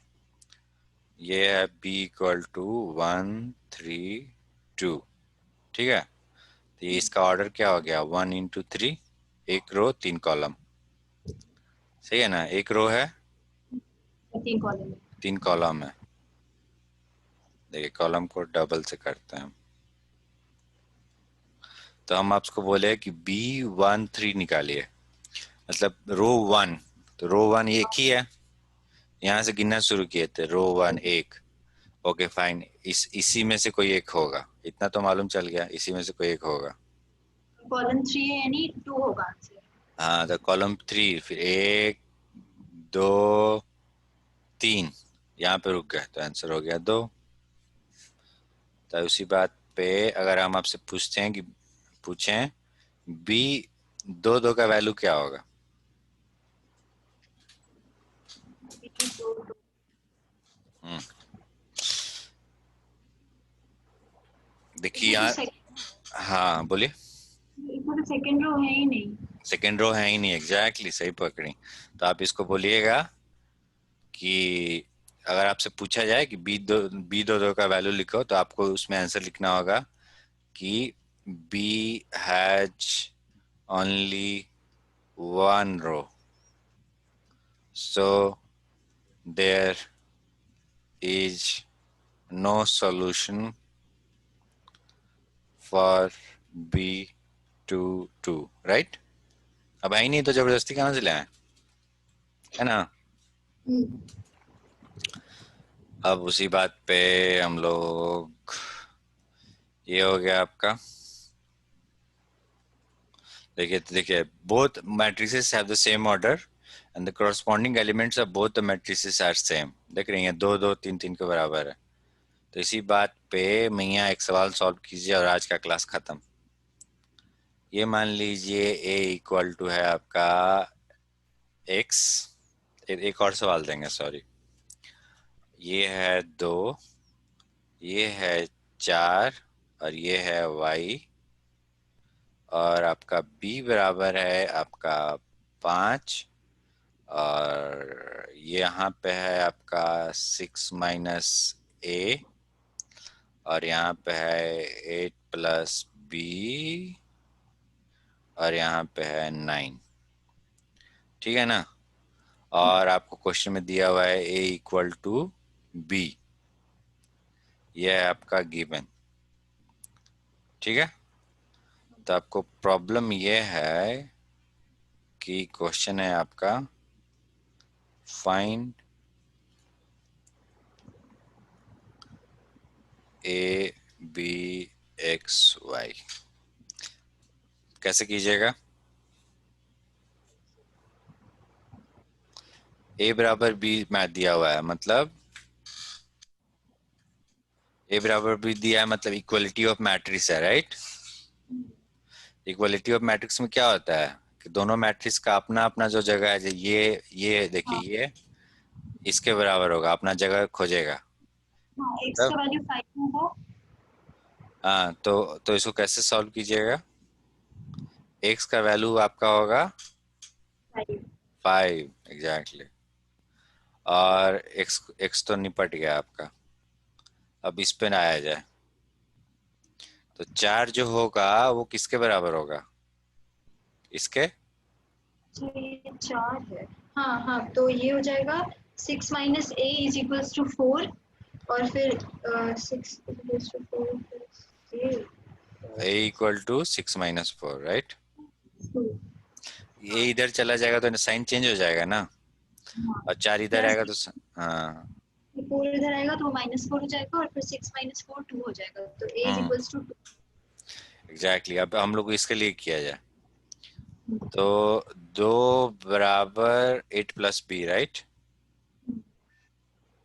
A: ये है b इक्वल टू 1 3 2, ठीक है। तो ये इसका ऑर्डर क्या हो गया, 1 into 3, एक रो तीन कॉलम, सही है ना। एक रो है,
B: 3 कॉलम है।
A: तीन कॉलम है। देखिए कॉलम को डबल से करते हैं। तो हम आपको बोले कि B13 निकालिए, मतलब रो वन। तो रो वन एक ही है, यहाँ से गिनना शुरू किए थे, रो वन एक। ओके फाइन, इसी में से कोई एक होगा, इतना तो मालूम चल गया, इसी में से कोई एक होगा।
B: कॉलम 3 है यानी 2 होगा आंसर।
A: हाँ, तो कॉलम थ्री, फिर एक, दो, तीन, यहाँ पे रुक गए तो आंसर हो गया दो। तो उसी बात पे अगर हम आपसे पूछते हैं कि पूछें बी दो दो का वैल्यू क्या होगा? हम्म, देखिए
B: इसमें तो
A: यहाँ। हाँ बोलिए।
B: इसमें तो सेकंड रो है ही नहीं।
A: सेकेंड रो है ही नहीं, एग्जैक्टली सही पकड़ी। तो आप इसको बोलिएगा कि अगर आपसे पूछा जाए कि बी दो दो का वैल्यू लिखो, तो आपको उसमें आंसर लिखना होगा कि B has only one row, so there is no solution for B two two, right? अब है ही नहीं तो जबरदस्ती कहाँ से लाए, है ना? अब उसी बात पे हम लोग, ये हो गया आपका। देखिए तो देखिए, both matrices have the same order and the corresponding elements of both the matrices are same। देख रही हैं, दो दो तीन तीन के बराबर है। तो इसी बात पे मैया एक सवाल सॉल्व कीजिए और आज का क्लास खत्म। ये मान लीजिए a इक्वल टू है आपका x, एक और सवाल देंगे, सॉरी। ये है दो, ये है चार, और ये है y, और आपका b बराबर है आपका पाँच, और ये यहाँ पे है आपका 6 - a, और यहाँ पे है 8 + b, और यहाँ पे है 9। ठीक है ना? और आपको क्वेश्चन में दिया हुआ है a इक्वल टू b, यह है आपका गिवन। ठीक है? तो आपको प्रॉब्लम ये है कि क्वेश्चन है आपका find a b x y। कैसे कीजिएगा? a बराबर b मैथ दिया हुआ है, मतलब a बराबर b दिया है, मतलब इक्वलिटी ऑफ मैट्रिक्स है, राइट? इक्वलिटी ऑफ मैट्रिक्स में क्या होता है कि दोनों मैट्रिक्स का अपना अपना जो जगह है, ये देखिए,
B: हाँ
A: ये इसके बराबर होगा, अपना जगह खोजेगा।
B: हाँ, एक्स
A: मतलब
B: का वैल्यू 5 होगा।
A: हाँ, तो इसको कैसे सॉल्व कीजिएगा? एक्स का वैल्यू आपका होगा
B: 5।
A: 5, एग्जैक्टली। और एक्स एक्स तो निपट गया आपका। अब इस पे ना आया जाए, तो 4 जो होगा वो किसके बराबर होगा? इसके।
B: ये 4 है। हाँ हाँ, तो ये हो जाएगा 6 minus A is equals to 4, और फिर 6 equals to 4
A: a equal to 6 - 4, right?
B: Two.
A: ये इधर चला जाएगा तो साइन चेंज हो जाएगा ना,
B: हाँ,
A: और 4 इधर
B: प्लस
A: आएगा तो हाँ।
B: 4 इधर आएगा तो -4 हो जाएगा, और फिर 6 - 4 2 हो जाएगा, तो a is
A: hmm,
B: equals to 2।
A: Exactly. अब हम लोग को इसके लिए किया जाए, तो दो बराबर 8 + b, राइट?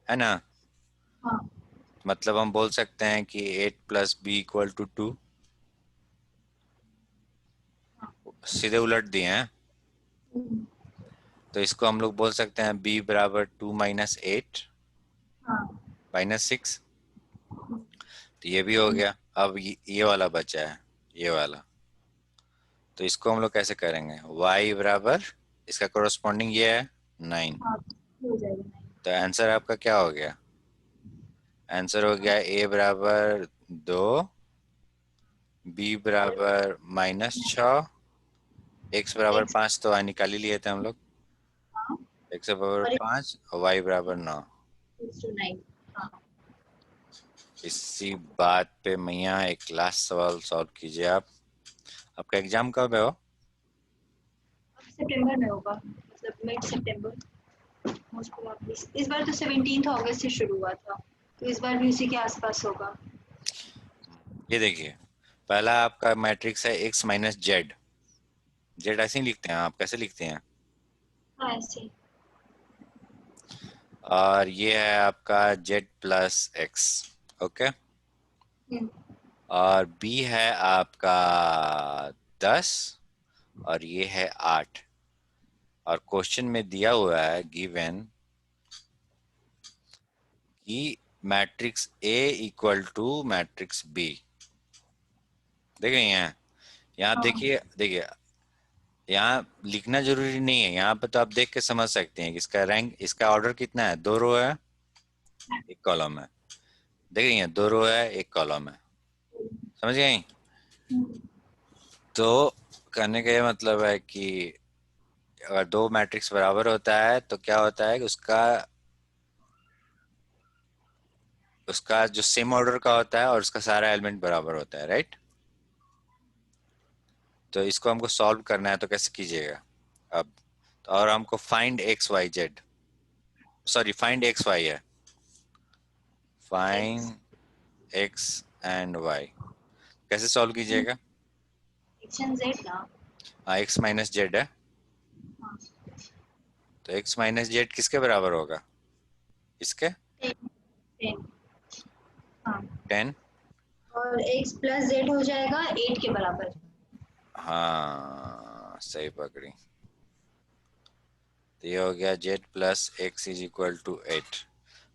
A: है ना?
B: हाँ
A: मतलब हम बोल सकते हैं कि 8 + b इक्वल टू 2।
B: हाँ।
A: सीधे उलट दिए हैं, तो इसको हम लोग बोल सकते हैं b बराबर 2 - 8
B: हाँ
A: -6। तो ये भी हो गया। अब ये वाला बचा है, ये वाला। तो इसको हम लोग कैसे करेंगे? y बराबर, इसका कोरोस्पोंडिंग ये है 9।
B: हाँ, हो जाएगा।
A: तो आंसर आपका क्या हो गया? आंसर हो गया a बराबर 2, b बराबर -6, x बराबर
B: एक्स
A: 5, तो y निकाल ही लिए थे हम लोग। x बराबर
B: और
A: 5 और y बराबर 9।
B: Equals to 9। हाँ,
A: इसी बात पे मैया एक लास्ट सवाल सॉल्व कीजिए आप। आपका एग्जाम कब है वो?
B: अब सितंबर में होगा, मतलब मिड सितंबर मोस्ट प्रोबेबली। इस बार तो 17 अगस्त से शुरू हुआ था, तो इस बार भी उसी के आसपास होगा।
A: ये देखिए, पहला आपका मैट्रिक्स है x - जेड। जेड ऐसे ही लिखते हैं, आप कैसे लिखते हैं?
B: हाँ ऐसे।
A: और ये है आपका z + x, ओके।
B: हम्म,
A: और बी है आपका 10 और ये है 8। और क्वेश्चन में दिया हुआ है गिवन कि matrix A equal to matrix B. देख रहे हैं यहाँ,
B: हाँ।
A: देखिए देखिए, यहाँ लिखना जरूरी नहीं है, यहाँ पे तो आप देख के समझ सकते हैं कि इसका रैंक, इसका ऑर्डर कितना है, 2 रो है 1 कॉलम है। देख रही हैं, 2 रो है 1 कॉलम है, समझ गई? तो कहने का ये मतलब है कि अगर 2 मैट्रिक्स बराबर होता है तो क्या होता है कि उसका उसका जो सेम ऑर्डर का होता है और उसका सारा एलिमेंट बराबर होता है, राइट? तो इसको हमको सॉल्व करना है, तो कैसे कीजिएगा अब? तो और हमको find x y z, sorry find x y है,
B: x
A: find x and y. कैसे सॉल्व कीजिएगा?
B: सेक्शन जेड ना।
A: हाँ, एक्स माइनस जेड है,
B: हाँ।
A: तो एक्स माइनस जेड किसके बराबर होगा? इसके
B: 10। हाँ।
A: 10।
B: और एक्स प्लस जेड हो जाएगा 8 के बराबर।
A: हाँ सही पकड़ी। तो ये हो गया z plus x is equal to 8।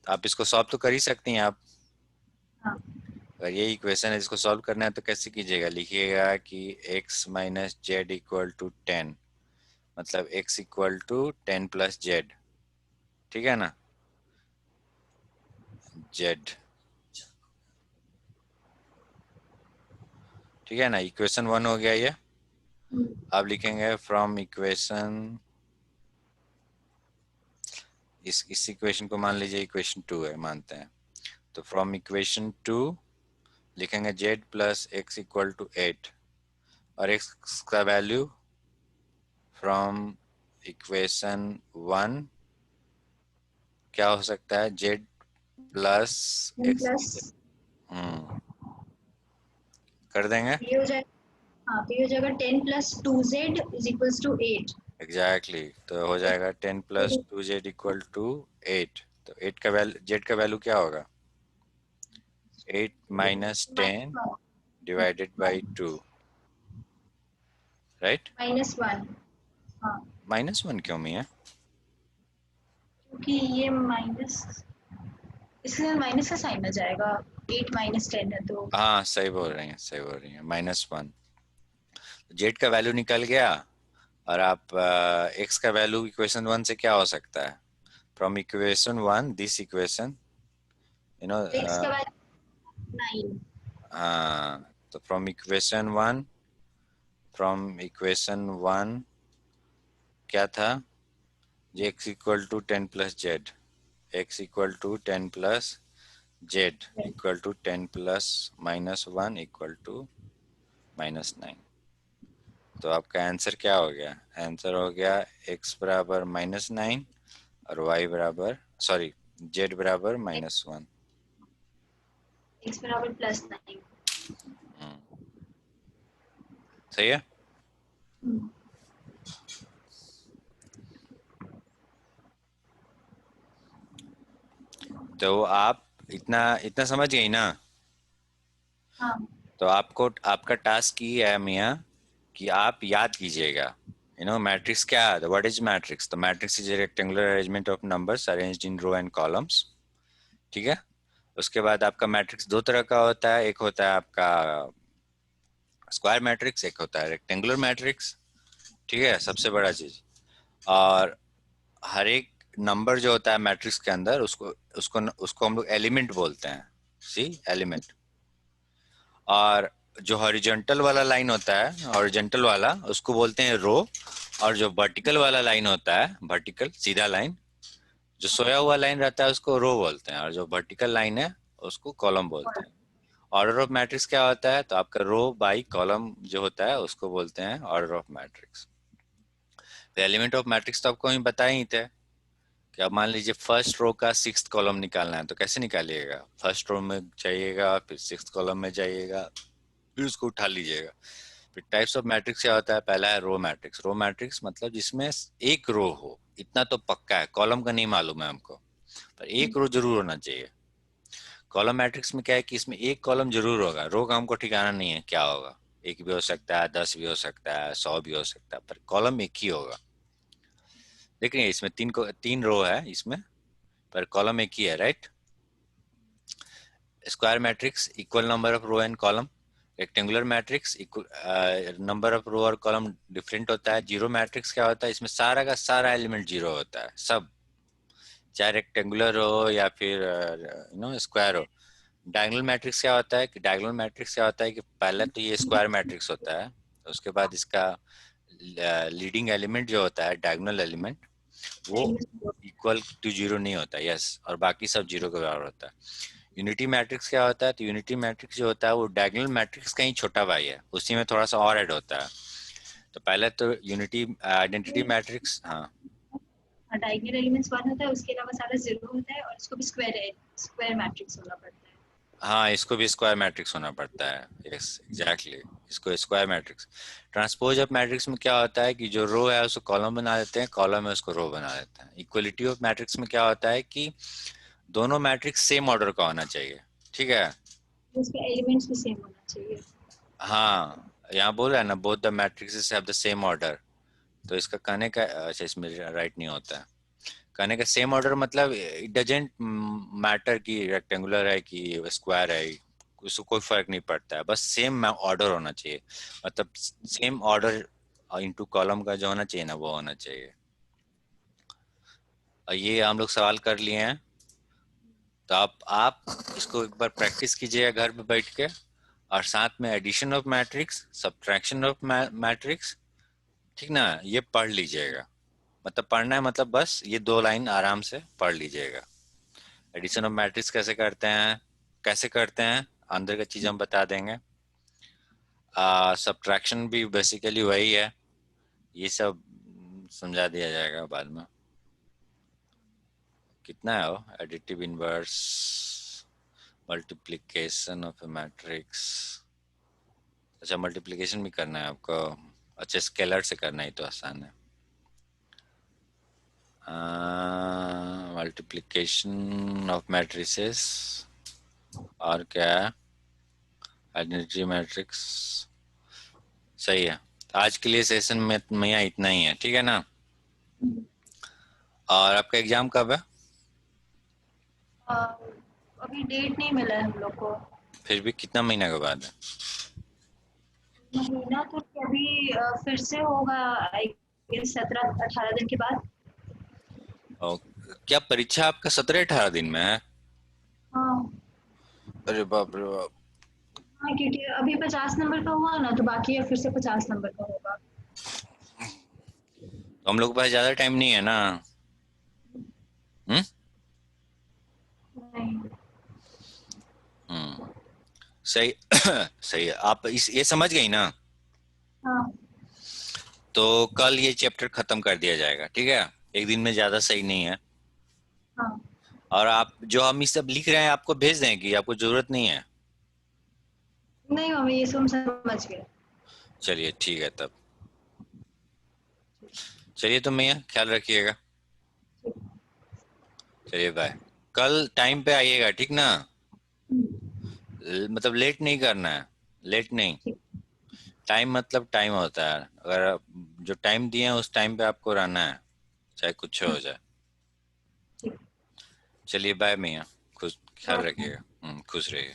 A: तो आप इसको सॉल्व तो कर ही सकती हैं आप।
B: हाँ।
A: अगर ये इक्वेशन है, इसको सॉल्व करना है तो कैसे कीजिएगा? लिखिएगा कि x minus z equal to 10, मतलब x equal to 10 plus z, ठीक है ना? जेड, ठीक है ना? इक्वेशन 1 हो गया ये। अब लिखेंगे फ्रॉम इक्वेशन, इस इक्वेशन को मान लीजिए इक्वेशन 2 है, मानते हैं। तो फ्रॉम इक्वेशन 2 लिखेंगे z plus x equal to 8, और एक्स का वैल्यू फ्रॉम इक्वेशन 1 क्या हो सकता है? Z plus
B: 10
A: x.
B: प्लस
A: हम्म, कर देंगे।
B: ये हो जाएगा। हाँ, तो ये हो जाएगा 10 plus 2z is equals to 8।
A: Exactly exactly. तो हो जाएगा 10 प्लस 2z इक्वल टू 8। तो 8 का वैल्यू, जेड का वैल्यू क्या होगा? 8 माइनस 10 डिवाइडेड बाई 2, राइट?
B: -1। हाँ,
A: -1 क्यों मिया?
B: क्योंकि ये माइनस, इसके साथ माइनस का साइन आ जाएगा। 8 माइनस 10 है तो।
A: हाँ सही बोल रही हैं, सही बोल रही हैं, -1। जेड का वैल्यू निकल गया। और आप एक्स का वैल्यू इक्वेशन 1 से क्या हो सकता है? From equation 1 this equation, you know,
B: x का वैल्यू 9।
A: हाँ, तो फ्रॉम इक्वेशन 1 क्या था? X equal to 10 plus z, x equal to 10 plus z equal to 10 plus -1 equal to -9। तो आपका आंसर क्या हो गया? आंसर हो गया एक्स बराबर -9 और वाई बराबर, सॉरी, जेड बराबर -1।
B: एक्स बराबर +9।
A: सही है। तो आप इतना इतना समझ गई ना?
B: हाँ।
A: तो आपको, आपका टास्क ये है मियाँ कि आप याद कीजिएगा, मैट्रिक्स क्या है, व्हाट इज मैट्रिक्स? तो matrix is a rectangular arrangement of numbers arranged in row and columns, ठीक है? उसके बाद आपका मैट्रिक्स 2 तरह का होता है, एक होता है आपका स्क्वायर मैट्रिक्स, एक होता है रेक्टेंगुलर मैट्रिक्स, ठीक है? सबसे बड़ा चीज। और हर एक नंबर जो होता है मैट्रिक्स के अंदर, उसको उसको उसको हम लोग एलिमेंट बोलते हैं, सी एलिमेंट। और जो हॉरिजॉन्टल वाला लाइन होता है, हॉरिजॉन्टल वाला, उसको बोलते हैं रो। और जो वर्टिकल वाला लाइन होता है, वर्टिकल सीधा लाइन, जो सोया हुआ लाइन रहता है, उसको रो बोलते हैं। और जो वर्टिकल लाइन है उसको कॉलम बोलते हैं। ऑर्डर ऑफ मैट्रिक्स क्या होता है? तो आपका रो बाई कॉलम जो होता है उसको बोलते हैं ऑर्डर ऑफ मैट्रिक्स। तो एलिमेंट ऑफ मैट्रिक्स तो आपको हम बताए ही थे कि अब मान लीजिए फर्स्ट रो का 6th कॉलम निकालना है, तो कैसे निकालिएगा? फर्स्ट रो में जाइएगा, फिर 6th कॉलम में जाइएगा, फिर उसको उठा लीजिएगा। फिर टाइप्स ऑफ मैट्रिक्स क्या होता है? पहला है रो मैट्रिक्स। रो मैट्रिक्स मतलब जिसमें एक रो हो, इतना तो पक्का है, कॉलम का नहीं मालूम है हमको, पर एक रो जरूर होना चाहिए। कॉलम मैट्रिक्स में क्या है कि इसमें एक कॉलम जरूर होगा, रो का हमको ठिकाना नहीं है क्या होगा, एक भी हो सकता है, 10 भी हो सकता है, 100 भी हो सकता है, पर कॉलम एक ही होगा। देख रहे हैं इसमें तीन रो है इसमें, पर कॉलम एक ही है, right. Square matrix equal number of row and column, rectangular matrix number of row और कॉलम डिफरेंट होता है। जीरो मैट्रिक्स क्या होता है, इसमें सारा का सारा एलिमेंट जीरो होता है, सब, चाहे रेक्टेंगुलर हो या फिर स्क्वायर हो। डायगोनल मैट्रिक्स क्या होता है कि डायगोनल मैट्रिक्स क्या होता है कि पहले तो ये स्क्वायर मैट्रिक्स होता है, उसके बाद इसका लीडिंग एलिमेंट जो होता है डायगोनल एलिमेंट वो इक्वल टू जीरो नहीं होता, यस, और बाकी सब जीरो के बराबर होता है। यूनिटी मैट्रिक्स क्या होता है, तो यूनिटी मैट्रिक्स जो होता है वो डायगोनल मैट्रिक्स का ही छोटा भाई है, उसी में थोड़ा सा और ऐड होता है। तो पहले तो यूनिटी आइडेंटिटी मैट्रिक्स, हाँ
B: डायगोनल एलिमेंट्स 1 होता है, उसके अलावा सारा 0 होता है, और इसको भी स्क्वायर मैट्रिक्स होना पड़ता है।
A: हाँ, इसको भी स्क्वायर मैट्रिक्स होना पड़ता है, यस एग्जैक्टली, इसको square matrix. Transpose of matrix में क्या होता है कि जो रो है उसको कॉलम बना देते हैं, कॉलम है उसको रो बना देते हैं। इक्वलिटी ऑफ मैट्रिक्स में क्या होता है कि दोनों मैट्रिक्स सेम ऑर्डर का होना चाहिए, ठीक है।
B: उसके एलिमेंट्स भी सेम होना चाहिए।
A: हाँ, यहाँ बोल रहा है ना, both the matrixes have the same order, तो इसका कहने का, अच्छा इसमें राइट नहीं होता है, कहने का सेम ऑर्डर मतलब इट डजेंट मैटर कि रेक्टेंगुलर है कि स्क्वायर है, उसको कोई फर्क नहीं पड़ता है, बस सेम ऑर्डर होना चाहिए, मतलब सेम ऑर्डर इनटू कॉलम का जो होना चाहिए ना वो होना चाहिए। और ये हम लोग सवाल कर लिए हैं, तो आप इसको एक बार प्रैक्टिस कीजिएगा घर पे बैठ के, और साथ में addition of matrix, subtraction of matrix, ठीक ना, ये पढ़ लीजिएगा। मतलब पढ़ना है मतलब बस ये दो लाइन आराम से पढ़ लीजिएगा। एडिशन ऑफ मैट्रिक्स कैसे करते हैं, कैसे करते हैं, अंदर का चीज हम बता देंगे। सब्ट्रैक्शन भी बेसिकली वही है, ये सब समझा दिया जाएगा बाद में। कितना है वो, additive inverse, multiplication of A matrix, अच्छा मल्टीप्लिकेशन भी करना है आपको, अच्छा स्केलर से करना ही तो आसान है। मल्टीप्लिकेशन ऑफ मैट्रिसेस, और क्या है, आइडेंटिटी मैट्रिक्स, सही है। आज के लिए सेशन में यहाँ इतना ही है, ठीक है ना। और आपका एग्जाम कब है?
B: अभी डेट नहीं मिला है हम लोग को।
A: फिर भी कितना महीना के बाद है?
B: महीना तो अभी फिर से होगा, आई गेस 17-18 दिन के बाद।
A: और क्या परीक्षा आपका 17-18 दिन में है?
B: हाँ।
A: अरे बाप रे बाप।
B: हाँ, क्योंकि अभी 50 नंबर का हुआ ना, तो बाकी अब फिर से 50 नंबर का होगा।
A: तो हम लोग के पास ज्यादा टाइम नहीं है ना। हम्म।
B: नहीं।
A: हम्म, सही सही है। आप इस ये समझ गई ना,
B: हाँ।
A: तो कल ये चैप्टर खत्म कर दिया जाएगा, ठीक है। एक दिन में ज्यादा सही नहीं है।
B: हाँ।
A: और आप जो हम ये सब लिख रहे हैं आपको भेज दें कि आपको जरूरत नहीं है?
B: नहीं मम्मी, ये सब हम समझ गए।
A: चलिए ठीक है तब, चलिए तो मैया ख्याल रखिएगा। चलिए बाय। कल टाइम पे आइएगा, ठीक ना। मतलब लेट नहीं करना है, लेट नहीं।
B: ठीक।
A: टाइम मतलब टाइम होता है, अगर जो टाइम दिए हैं उस टाइम पे आपको रहना है, चाहे कुछ हो जाए।
B: ठीक।
A: चलिए बाय मैया, खुश ख्याल
B: बाय।
A: रखिएगा, खुश रहिए।